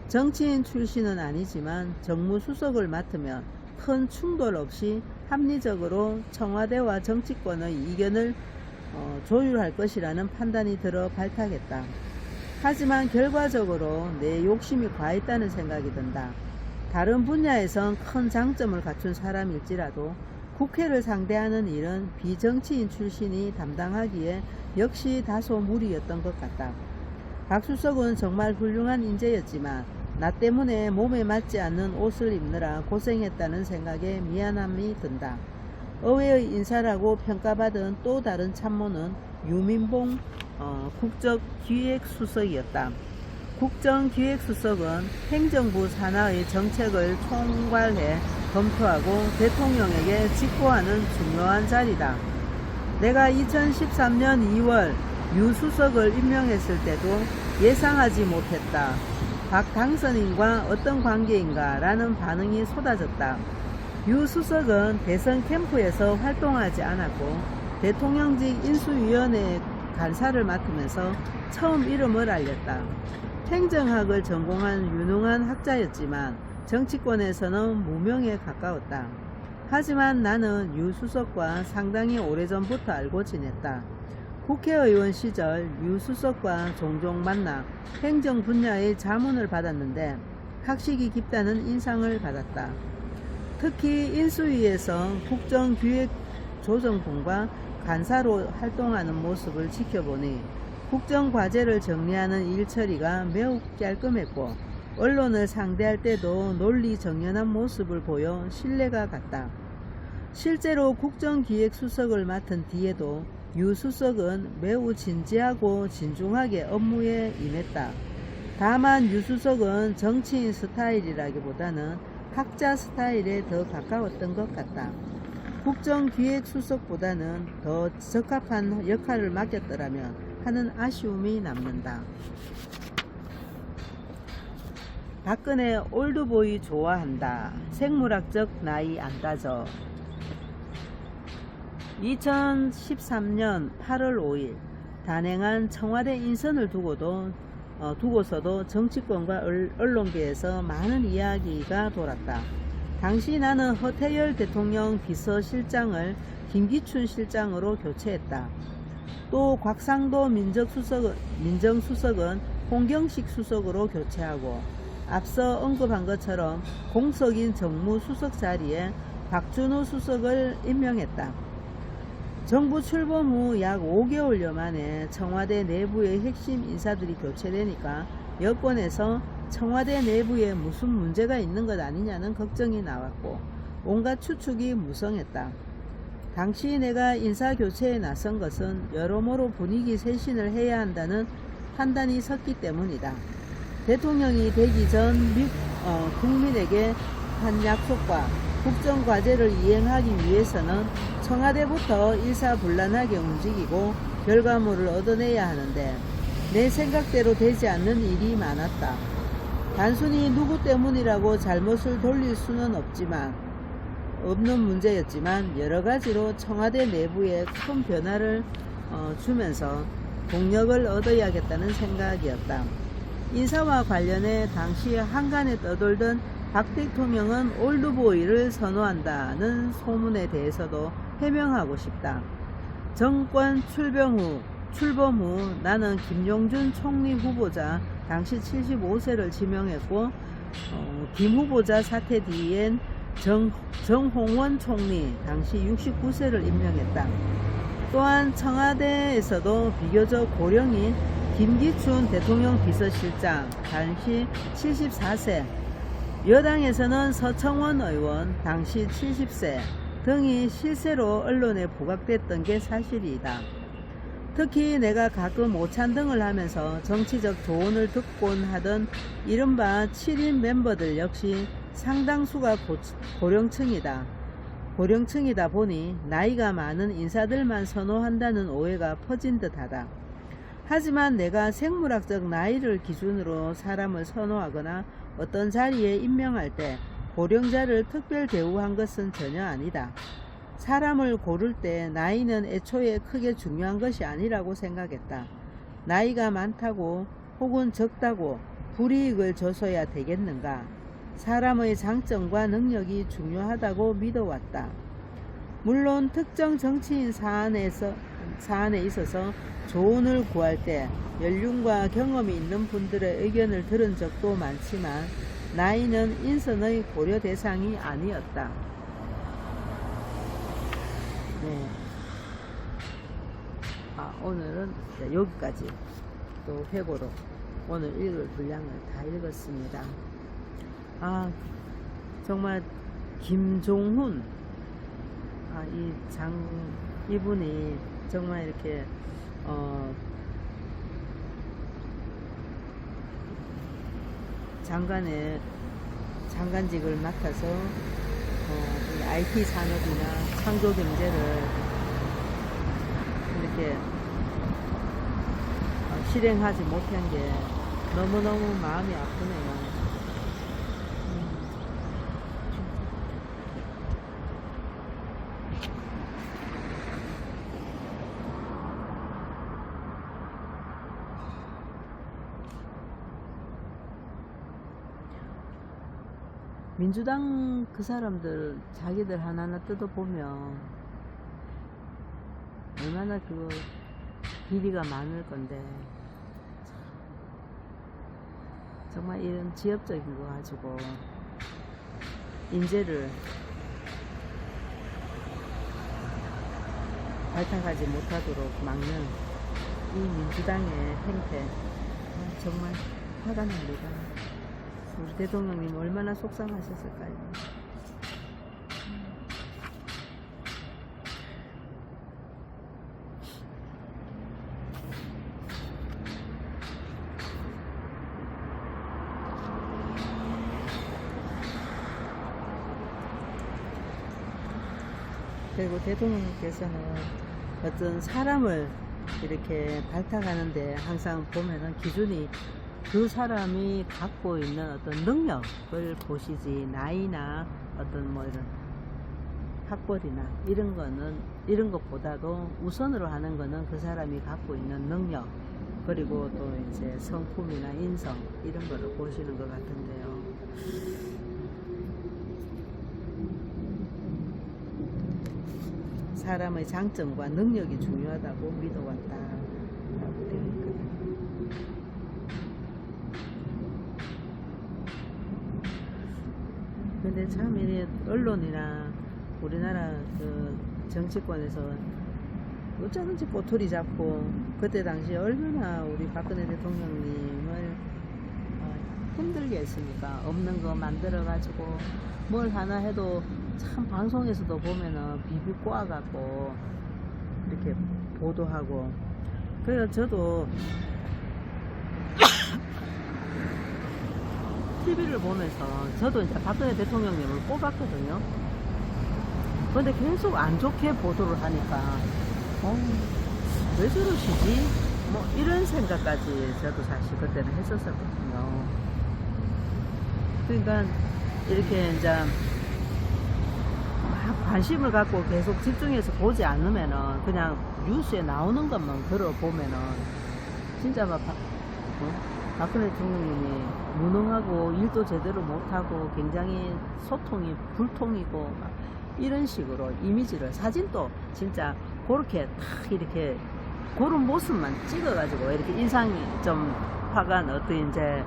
정치인 출신은 아니지만 정무수석을 맡으면 큰 충돌 없이 합리적으로 청와대와 정치권의 이견을 조율할 것이라는 판단이 들어 발탁했다. 하지만 결과적으로 내 욕심이 과했다는 생각이 든다. 다른 분야에선 큰 장점을 갖춘 사람일지라도 국회를 상대하는 일은 비정치인 출신이 담당하기에 역시 다소 무리였던 것 같다. 박수석은 정말 훌륭한 인재였지만 나 때문에 몸에 맞지 않는 옷을 입느라 고생했다는 생각에 미안함이 든다. 의회의 인사라고 평가받은 또 다른 참모는 유민봉 국정기획수석이었다. 국정기획수석은 행정부 산하의 정책을 총괄해 검토하고 대통령에게 직보하는 중요한 자리다. 내가 2013년 2월 유 수석을 임명했을 때도 예상하지 못했다. 박 당선인과 어떤 관계인가 라는 반응이 쏟아졌다. 유 수석은 대선 캠프에서 활동하지 않았고 대통령직 인수위원회 간사를 맡으면서 처음 이름을 알렸다. 행정학을 전공한 유능한 학자였지만 정치권에서는 무명에 가까웠다. 하지만 나는 유 수석과 상당히 오래전부터 알고 지냈다. 국회의원 시절 유 수석과 종종 만나 행정 분야의 자문을 받았는데 학식이 깊다는 인상을 받았다. 특히 인수위에서 국정기획조정본과 간사로 활동하는 모습을 지켜보니 국정과제를 정리하는 일처리가 매우 깔끔했고 언론을 상대할 때도 논리정연한 모습을 보여 신뢰가 갔다. 실제로 국정기획수석을 맡은 뒤에도 유 수석은 매우 진지하고 진중하게 업무에 임했다. 다만 유 수석은 정치인 스타일이라기보다는 학자 스타일에 더 가까웠던 것 같다. 국정기획수석보다는 더 적합한 역할을 맡겼더라면 하는 아쉬움이 남는다. 박근혜 올드보이 좋아한다. 생물학적 나이 안 따져. 2013년 8월 5일 단행한 청와대 인선을 두고서도 정치권과 언론계에서 많은 이야기가 돌았다. 당시 나는 허태열 대통령 비서실장을 김기춘 실장으로 교체했다. 또 곽상도 민정수석은 홍경식 수석으로 교체하고 앞서 언급한 것처럼 공석인 정무수석 자리에 박준호 수석을 임명했다. 정부 출범 후 약 5개월여 만에 청와대 내부의 핵심 인사들이 교체되니까 여권에서 청와대 내부에 무슨 문제가 있는 것 아니냐는 걱정이 나왔고 온갖 추측이 무성했다. 당시 내가 인사교체에 나선 것은 여러모로 분위기 쇄신을 해야 한다는 판단이 섰기 때문이다. 대통령이 되기 전 국민에게 한 약속과 국정과제를 이행하기 위해서는 청와대부터 일사불란하게 움직이고 결과물을 얻어내야 하는데 내 생각대로 되지 않는 일이 많았다. 단순히 누구 때문이라고 잘못을 돌릴 수는 없는 문제였지만 여러가지로 청와대 내부에 큰 변화를 주면서 동력을 얻어야겠다는 생각이었다. 인사와 관련해 당시 한간에 떠돌던 박 대통령은 올드보이를 선호한다는 소문에 대해서도 해명하고 싶다. 정권 출범 후 나는 김용준 총리 후보자 당시 75세를 지명했고 김 후보자 사퇴 뒤엔 정홍원 총리 당시 69세를 임명했다. 또한 청와대에서도 비교적 고령인 김기춘 대통령 비서실장 당시 74세, 여당에서는 서청원 의원 당시 70세 등이 실세로 언론에 부각됐던 게 사실이다. 특히 내가 가끔 오찬등을 하면서 정치적 조언을 듣곤 하던 이른바 7인 멤버들 역시 상당수가 고령층이다. 고령층이다 보니 나이가 많은 인사들만 선호한다는 오해가 퍼진 듯하다. 하지만 내가 생물학적 나이를 기준으로 사람을 선호하거나 어떤 자리에 임명할 때 고령자를 특별 대우한 것은 전혀 아니다. 사람을 고를 때 나이는 애초에 크게 중요한 것이 아니라고 생각했다. 나이가 많다고 혹은 적다고 불이익을 줘서야 되겠는가? 사람의 장점과 능력이 중요하다고 믿어왔다. 물론 특정 정치인 사안에 있어서 조언을 구할 때 연륜과 경험이 있는 분들의 의견을 들은 적도 많지만 나이는 인선의 고려 대상이 아니었다. 네. 오늘은 여기까지 또 회고록 오늘 읽을 분량을 다 읽었습니다. 아, 정말 김종훈, 이분이 정말 이렇게 장관직을 맡아서 이 IT 산업이나 창조 경제를 이렇게 실행하지 못한 게 너무너무 마음이 아프네요. 민주당 그 사람들 자기들 하나하나 뜯어보면 얼마나 그 비리가 많을 건데, 정말 이런 지엽적인 거 가지고 인재를 발탁하지 못하도록 막는 이 민주당의 행태, 정말 화가 납니다. 우리 대통령님 얼마나 속상하셨을까요? 그리고 대통령께서는 어떤 사람을 이렇게 발탁하는데 항상 보면은 기준이 그 사람이 갖고 있는 어떤 능력을 보시지, 나이나 어떤 뭐 이런 학벌이나 이런 것보다도 우선으로 하는 거는 그 사람이 갖고 있는 능력, 그리고 또 이제 성품이나 인성, 이런 거를 보시는 것 같은데요. 사람의 장점과 능력이 중요하다고 믿어왔다 라고 되어 있거든요. 근데 참 이래 언론이나 우리나라 그 정치권에서 어쩌든지 꼬투리 잡고, 그때 당시에 얼마나 우리 박근혜 대통령님을 힘들게 했으니까. 없는 거 만들어 가지고 뭘 하나 해도 참 방송에서도 보면은 비비 꼬아갖고 이렇게 보도하고. 그래서 저도 TV를 보면서 저도 이제 박근혜 대통령님을 뽑았거든요. 근데 계속 안 좋게 보도를 하니까 왜 저러시지? 뭐 이런 생각까지 저도 사실 그때는 했었거든요. 그러니까 이렇게 이제 막 관심을 갖고 계속 집중해서 보지 않으면은, 그냥 뉴스에 나오는 것만 들어보면은 진짜 막 박근혜 대통령님이 무능하고 일도 제대로 못하고 굉장히 소통이 불통이고 막 이런 식으로 이미지를, 사진도 진짜 그렇게 탁 이렇게 그런 모습만 찍어가지고 이렇게 인상이 좀 화가 어떤 이제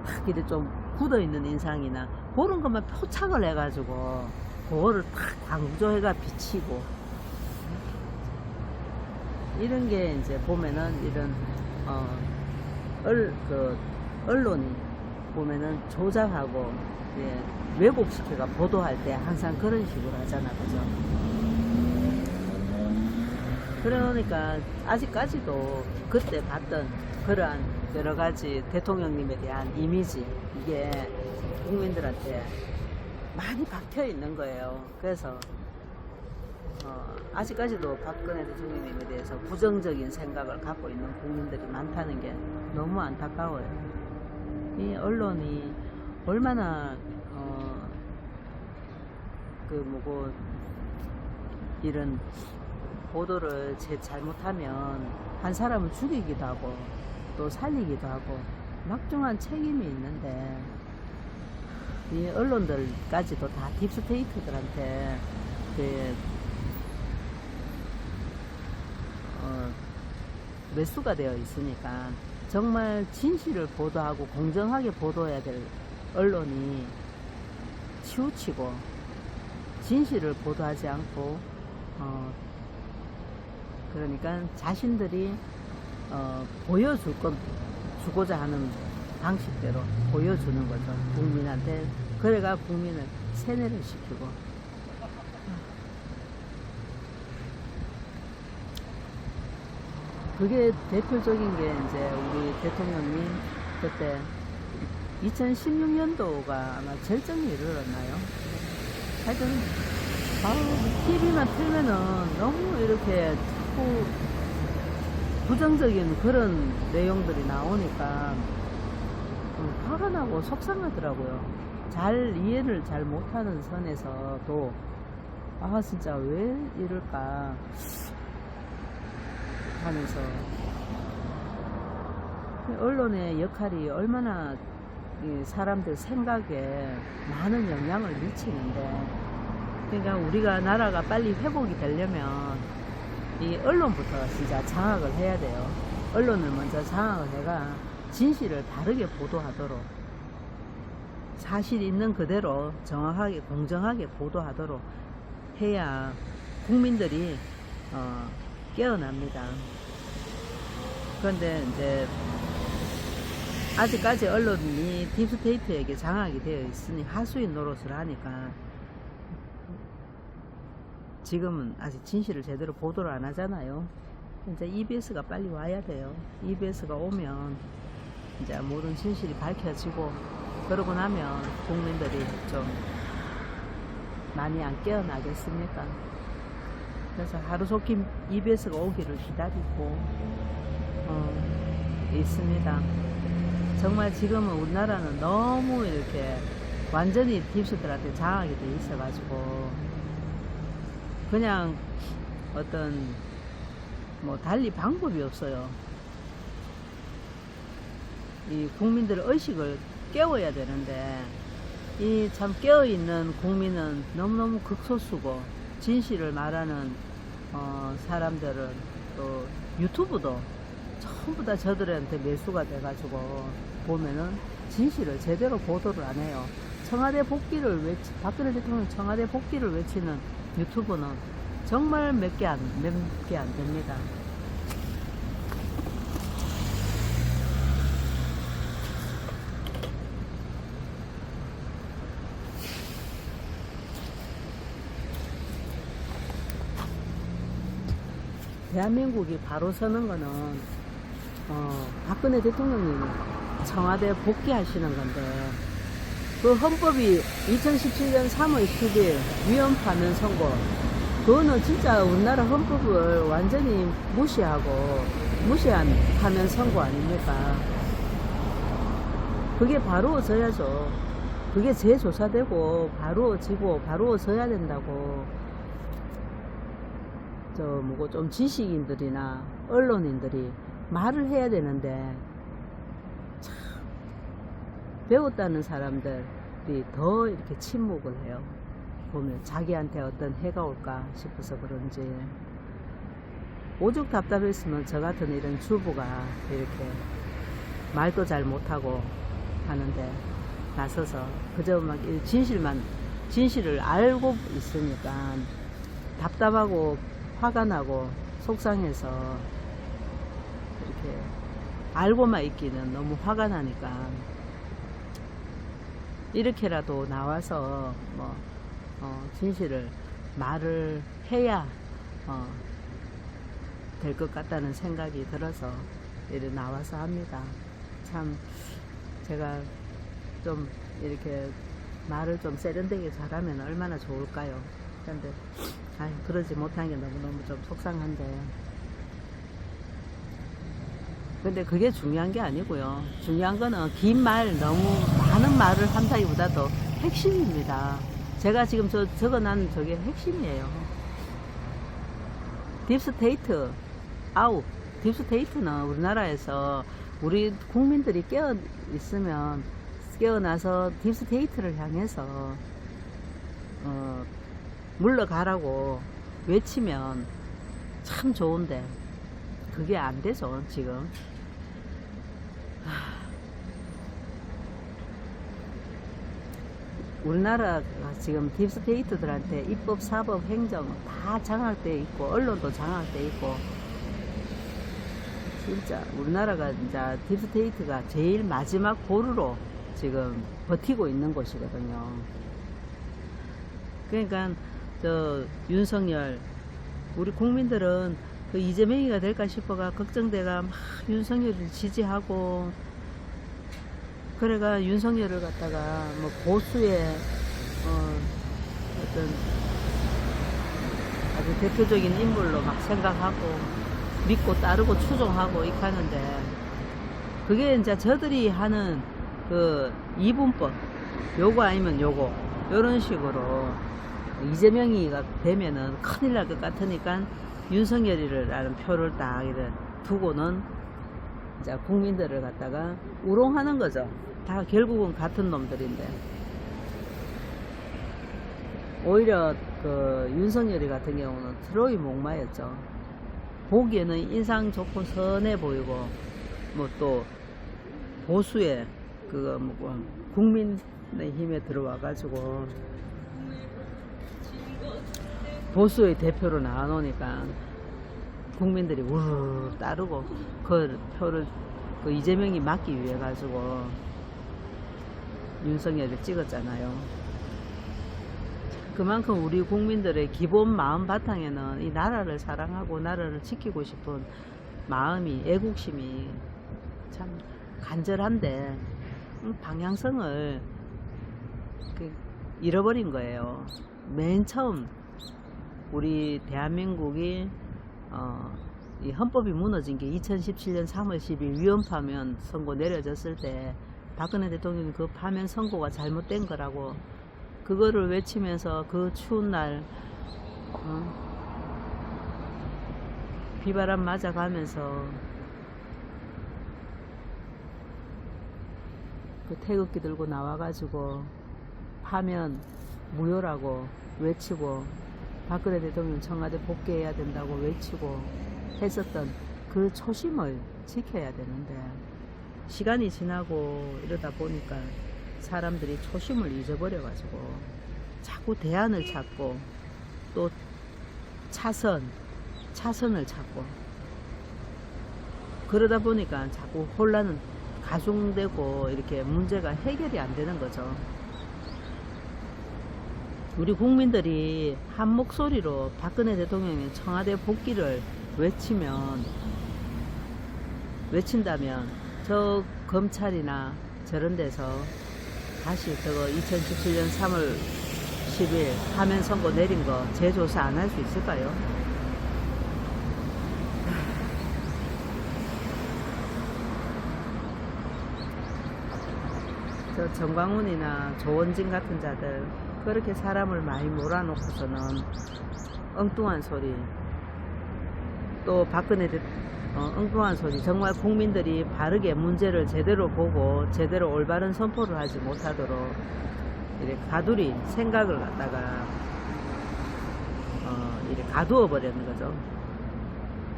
탁 이렇게 좀 굳어있는 인상이나 그런 것만 포착을 해가지고 그거를 탁 강조해가 비치고, 이런 게 이제 보면은 이런 언론이 보면은 조작하고 왜곡시켜가 보도할 때 항상 그런 식으로 하잖아, 그죠? 그러니까 아직까지도 그때 봤던 그러한 여러 가지 대통령님에 대한 이미지, 이게 국민들한테 많이 박혀 있는 거예요. 그래서 아직까지도 박근혜 대통령님에 대해서 부정적인 생각을 갖고 있는 국민들이 많다는 게 너무 안타까워요. 이 언론이 얼마나 이런 보도를 잘못하면 한 사람을 죽이기도 하고 또 살리기도 하고 막중한 책임이 있는데, 이 언론들까지도 다 딥스테이트들한테 매수가 되어 있으니까 정말 진실을 보도하고 공정하게 보도해야 될 언론이 치우치고 진실을 보도하지 않고 보여줄 주고자 하는 방식대로 보여주는 거죠. 국민한테. 그래가 국민을 세뇌를 시키고. 그게 대표적인 게 이제 우리 대통령님 그때 2016년도가 아마 절정에 이르렀나요? 하여튼 TV만 틀면은 너무 이렇게 자꾸 부정적인 그런 내용들이 나오니까 화가 나고 속상하더라고요. 잘 이해를 잘 못하는 선에서도 진짜 왜 이럴까 하면서 언론의 역할이 얼마나 사람들 생각에 많은 영향을 미치는데, 그러니까 우리가 나라가 빨리 회복이 되려면 이 언론부터 진짜 장악을 해야 돼요. 언론을 먼저 장악을 해가 진실을 바르게 보도하도록, 사실 있는 그대로 정확하게 공정하게 보도하도록 해야 국민들이 깨어납니다. 그런데 이제 아직까지 언론이 딥스테이트에게 장악이 되어 있으니 하수인 노릇을 하니까 지금은 아직 진실을 제대로 보도를 안 하잖아요. 이제 EBS가 빨리 와야 돼요. EBS가 오면 이제 모든 진실이 밝혀지고, 그러고 나면 국민들이 좀 많이 안 깨어나겠습니까? 그래서 하루속히 EBS가 오기를 기다리고 있습니다. 정말 지금은 우리나라는 너무 이렇게 완전히 딥스들한테 장악이 돼 있어가지고 그냥 어떤 달리 방법이 없어요. 이 국민들의 의식을 깨워야 되는데, 이 참 깨어있는 국민은 너무너무 극소수고, 진실을 말하는 사람들은 또 유튜브도 전부 다 저들한테 매수가 돼가지고 보면은 진실을 제대로 보도를 안 해요. 청와대 복귀를 박근혜 대통령 청와대 복귀를 외치는 유튜브는 정말 몇 개 안 됩니다. 대한민국이 바로 서는 거는 박근혜 대통령님이 청와대 복귀하시는 건데, 그 헌법이 2017년 3월 10일 위헌파면 선고, 그거는 진짜 우리나라 헌법을 완전히 무시한 파면 선고 아닙니까? 그게 바로 져야죠. 그게 재조사되고 바로 지고 바로 져야 된다고 좀 지식인들이나 언론인들이 말을 해야 되는데, 참 배웠다는 사람들이 더 이렇게 침묵을 해요. 보면 자기한테 어떤 해가 올까 싶어서 그런지. 오죽 답답했으면 저 같은 이런 주부가 이렇게 말도 잘 못하고 하는데 나서서 그저 막 진실을 알고 있으니까 답답하고 화가 나고 속상해서 이렇게 알고만 있기는 너무 화가 나니까 이렇게라도 나와서 진실을 말을 해야 될 것 같다는 생각이 들어서 이렇게 나와서 합니다. 참 제가 좀 이렇게 말을 좀 세련되게 잘하면 얼마나 좋을까요? 그런데 그러지 못한 게 너무너무 좀 속상한데, 근데 그게 중요한 게 아니고요. 중요한 거는 긴 말, 너무 많은 말을 한다기보다도 핵심입니다. 제가 지금 적어놓은 저게 핵심이에요. 딥스테이트 아웃. 딥스테이트는 우리나라에서 우리 국민들이 깨어나서 딥스테이트를 향해서 물러가라고 외치면 참 좋은데 그게 안 되죠, 지금. 우리나라가 지금 딥스테이트들한테 입법, 사법, 행정 다 장악돼 있고, 언론도 장악돼 있고, 진짜 우리나라가 이제 딥스테이트가 제일 마지막 보루로 지금 버티고 있는 곳이거든요. 그러니까 저 윤석열, 우리 국민들은 그 이재명이가 될까 싶어가 걱정돼가 막 윤석열을 지지하고, 그래가 윤석열을 갖다가 뭐 보수의 어떤 아주 대표적인 인물로 막 생각하고 믿고 따르고 추종하고 이렇게 하는데, 그게 이제 저들이 하는 그 이분법, 요거 아니면 요거, 요런 식으로 이재명이가 되면은 큰일 날 것 같으니까 윤석열이라는 표를 딱 이래 두고는 이제 국민들을 갖다가 우롱하는 거죠. 다 결국은 같은 놈들인데, 오히려 그 윤석열이 같은 경우는 트로이 목마였죠. 보기에는 인상 좋고 선해 보이고, 뭐 또 보수의 그거 뭐 국민의힘에 들어와가지고 보수의 대표로 나와놓으니까 국민들이 우르르 따르고 그 표를 그 이재명이 막기 위해 가지고 윤석열을 찍었잖아요. 그만큼 우리 국민들의 기본 마음 바탕에는 이 나라를 사랑하고 나라를 지키고 싶은 마음이, 애국심이 참 간절한데 방향성을 잃어버린 거예요. 맨 처음 우리 대한민국이 이 헌법이 무너진 게 2017년 3월 10일 위헌 파면 선고 내려졌을 때 박근혜 대통령이 그 파면 선고가 잘못된 거라고 그거를 외치면서 그 추운 날 비바람 맞아가면서 그 태극기 들고 나와가지고 파면 무효라고 외치고 박근혜 대통령 청와대 복귀해야 된다고 외치고 했었던 그 초심을 지켜야 되는데, 시간이 지나고 이러다 보니까 사람들이 초심을 잊어버려가지고 자꾸 대안을 찾고 또 차선을 찾고, 그러다 보니까 자꾸 혼란은 가중되고 이렇게 문제가 해결이 안 되는 거죠. 우리 국민들이 한 목소리로 박근혜 대통령의 청와대 복귀를 외친다면 저 검찰이나 저런 데서 다시 저거 2017년 3월 10일 파면 선고 내린 거 재조사 안 할 수 있을까요? 저 정광훈이나 조원진 같은 자들 그렇게 사람을 많이 몰아놓고서는 엉뚱한 소리, 또 박근혜 엉뚱한 소리, 정말 국민들이 바르게 문제를 제대로 보고 제대로 올바른 선포를 하지 못하도록 이렇게 가두리 생각을 갖다가 이렇게 가두어 버리는 거죠.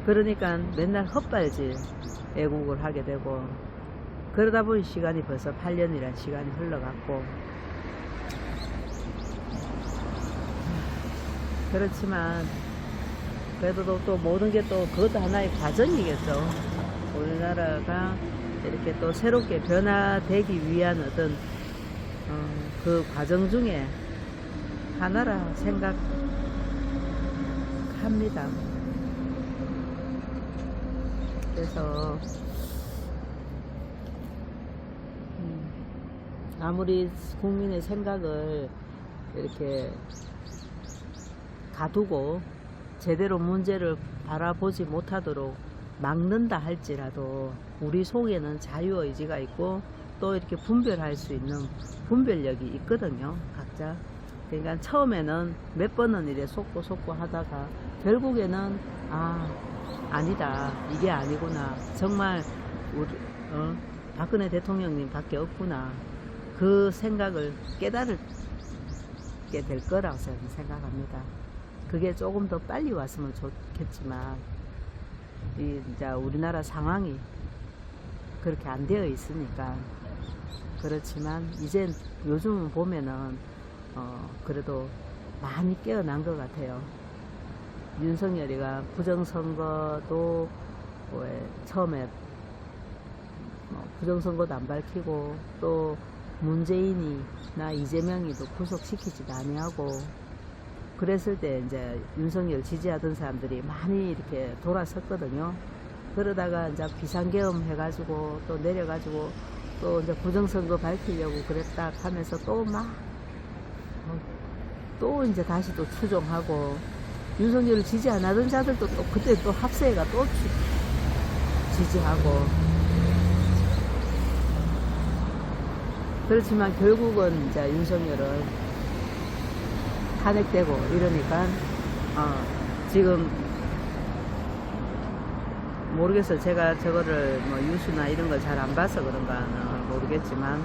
그러니까 맨날 헛발질 애국을 하게 되고, 그러다 보니 시간이 벌써 8년이란 시간이 흘러갔고, 그렇지만 그래도 또 모든 게 또 그것도 하나의 과정이겠죠. 우리나라가 이렇게 또 새롭게 변화되기 위한 어떤 그 과정 중에 하나라 생각합니다. 그래서 아무리 국민의 생각을 이렇게 가두고 제대로 문제를 바라보지 못하도록 막는다 할지라도 우리 속에는 자유의지가 있고 또 이렇게 분별할 수 있는 분별력이 있거든요, 각자. 그러니까 처음에는 몇 번은 이래 속고 하다가 결국에는 아니다, 이게 아니구나, 정말 우리 박근혜 대통령님 밖에 없구나, 그 생각을 깨달게 될 거라고 저는 생각합니다. 그게 조금 더 빨리 왔으면 좋겠지만 이제 우리나라 상황이 그렇게 안 되어 있으니까. 그렇지만 이제 요즘 보면은 그래도 많이 깨어난 것 같아요. 윤석열이가 부정선거도 왜 처음에 부정선거도 안 밝히고 또 문재인이나 이재명이도 구속시키지도 아니하고 그랬을 때 이제 윤석열 지지하던 사람들이 많이 이렇게 돌아섰거든요. 그러다가 이제 비상계엄 해가지고 또 내려가지고 또 이제 부정선거 밝히려고 그랬다 하면서 또 막 또 이제 다시 또 추종하고 윤석열을 지지 안 하던 자들도 또 그때 또 합세해가 또 지지하고 그렇지만 결국은 이제 윤석열은 탄핵되고 이러니까 지금 모르겠어요. 제가 저거를 뭐 뉴스나 이런 걸 잘 안 봐서 그런가는 모르겠지만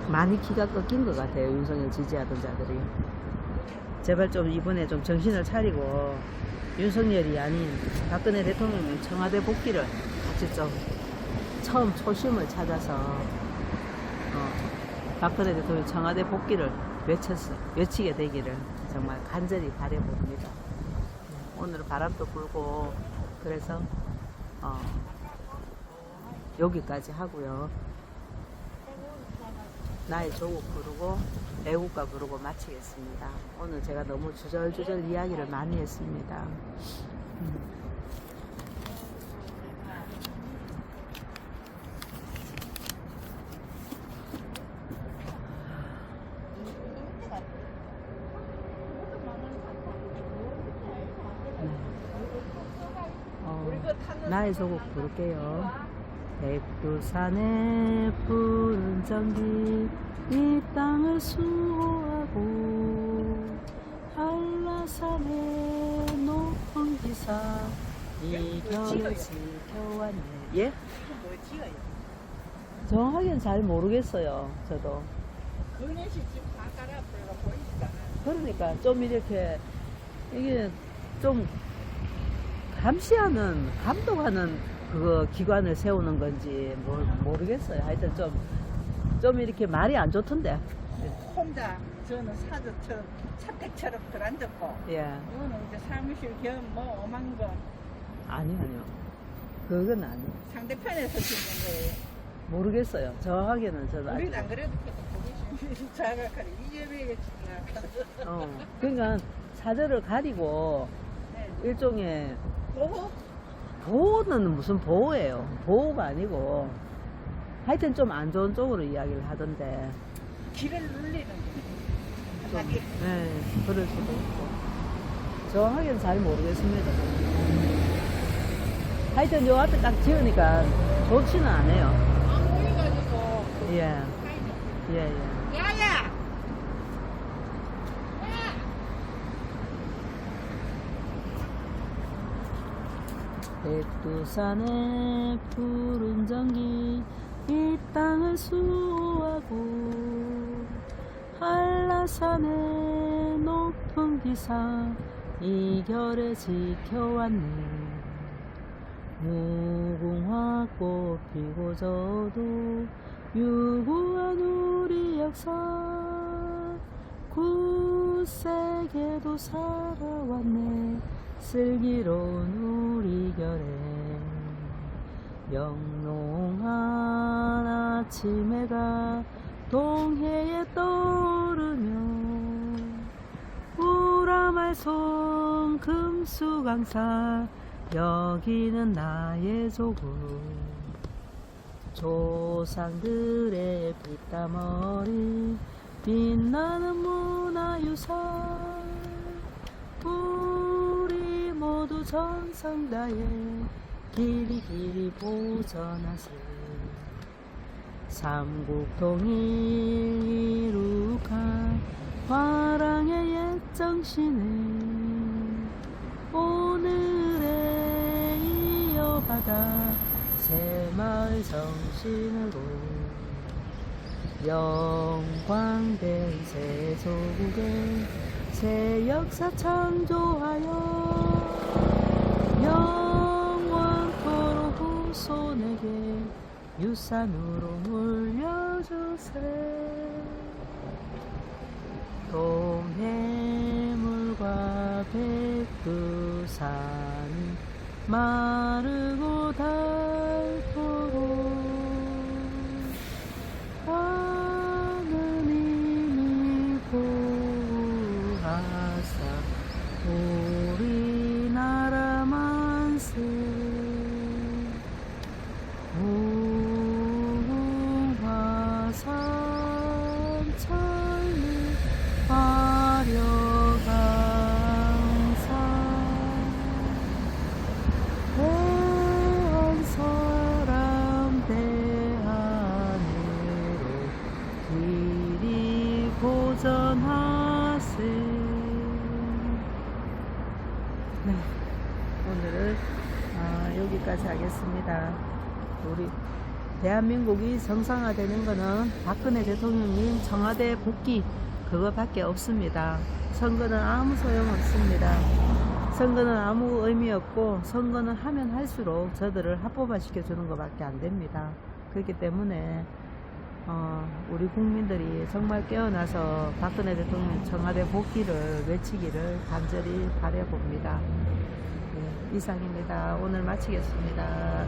많이 기가 꺾인 것 같아요. 윤석열 지지하던 자들이. 제발 좀 이번에 좀 정신을 차리고 윤석열이 아닌 박근혜 대통령님 청와대 복귀를 같이 좀 처음 초심을 찾아서 박근혜 대통령 청와대 복귀를 외치게 되기를 정말 간절히 바라봅니다. 오늘은 바람도 불고 그래서 여기까지 하고요. 나의 조국 부르고 애국가 부르고 마치겠습니다. 오늘 제가 너무 주절주절 이야기를 많이 했습니다. 나의 조국 부를게요. 백두산의 푸른 전기 이 땅을 수호하고 한라산의 높은 기사 이 겨울을 지켜왔네. 예? 뭐 지어요? 정확하게는 잘 모르겠어요. 저도. 은혜씨 지금 다 깔아버려가 보이니까. 그러니까 좀 이렇게 이게 좀 감시하는 감독하는 그거 기관을 세우는 건지 모르겠어요. 하여튼 좀 이렇게 말이 안 좋던데. 혼자 저는 사저처럼 사택처럼 들어앉았고 예. 이거는 이제 사무실 겸 뭐 엄한 거 아니요. 그건 아니에요. 상대편에서 찍는 거예요. 모르겠어요. 정확하게는 저도 우리는 안 그래도 보기 자각하니 이재명이 지나. 그러니까 사저를 가리고 네. 일종의 보호? 보호는 무슨 보호예요. 보호가 아니고 하여튼 좀 안 좋은 쪽으로 이야기를 하던데. 길을 눌리는 거. 좀, 네, 그럴 수도 있고. 정확하게는 잘 모르겠습니다. 하여튼 요 앞에 딱 지으니까 좋지는 않아요. 안 보여가지고. 예. 예. 야야! 백두산의 푸른 전기 이 땅을 수호하고 한라산의 높은 기사 이 결에 지켜왔네. 무궁화 꽃 피고 져도 유구한 우리 역사 굳세게도 살아왔네. 슬기로운 우리 결에 영롱한 아침 해가 동해에 떠오르며 우라말송 금수강사 여기는 나의 조국 조상들의 빗땀어리 빛나는 문화유산 우리 모두 전성다해 길이 보전하세. 삼국통일 이룩한 화랑의 옛 정신을 오늘에 이어받아 새마을 정신으로 영광된 새 조국의 새 역사 창조하여 영원토록 후손에게 유산으로 물려주세. 동해물과 백두산이 마르고 다 우리나라 만세 우화산 천리 화려강산 대한사람 대한으로 길이 고전하세. 네, 오늘은 여기까지 하겠습니다. 우리 대한민국이 정상화되는 거는 박근혜 대통령님 청와대 복귀 그거밖에 없습니다. 선거는 아무 소용 없습니다. 선거는 아무 의미 없고 선거는 하면 할수록 저들을 합법화 시켜주는 것밖에 안 됩니다. 그렇기 때문에 우리 국민들이 정말 깨어나서 박근혜 대통령 청와대 복귀를 외치기를 간절히 바라봅니다. 네, 이상입니다. 오늘 마치겠습니다.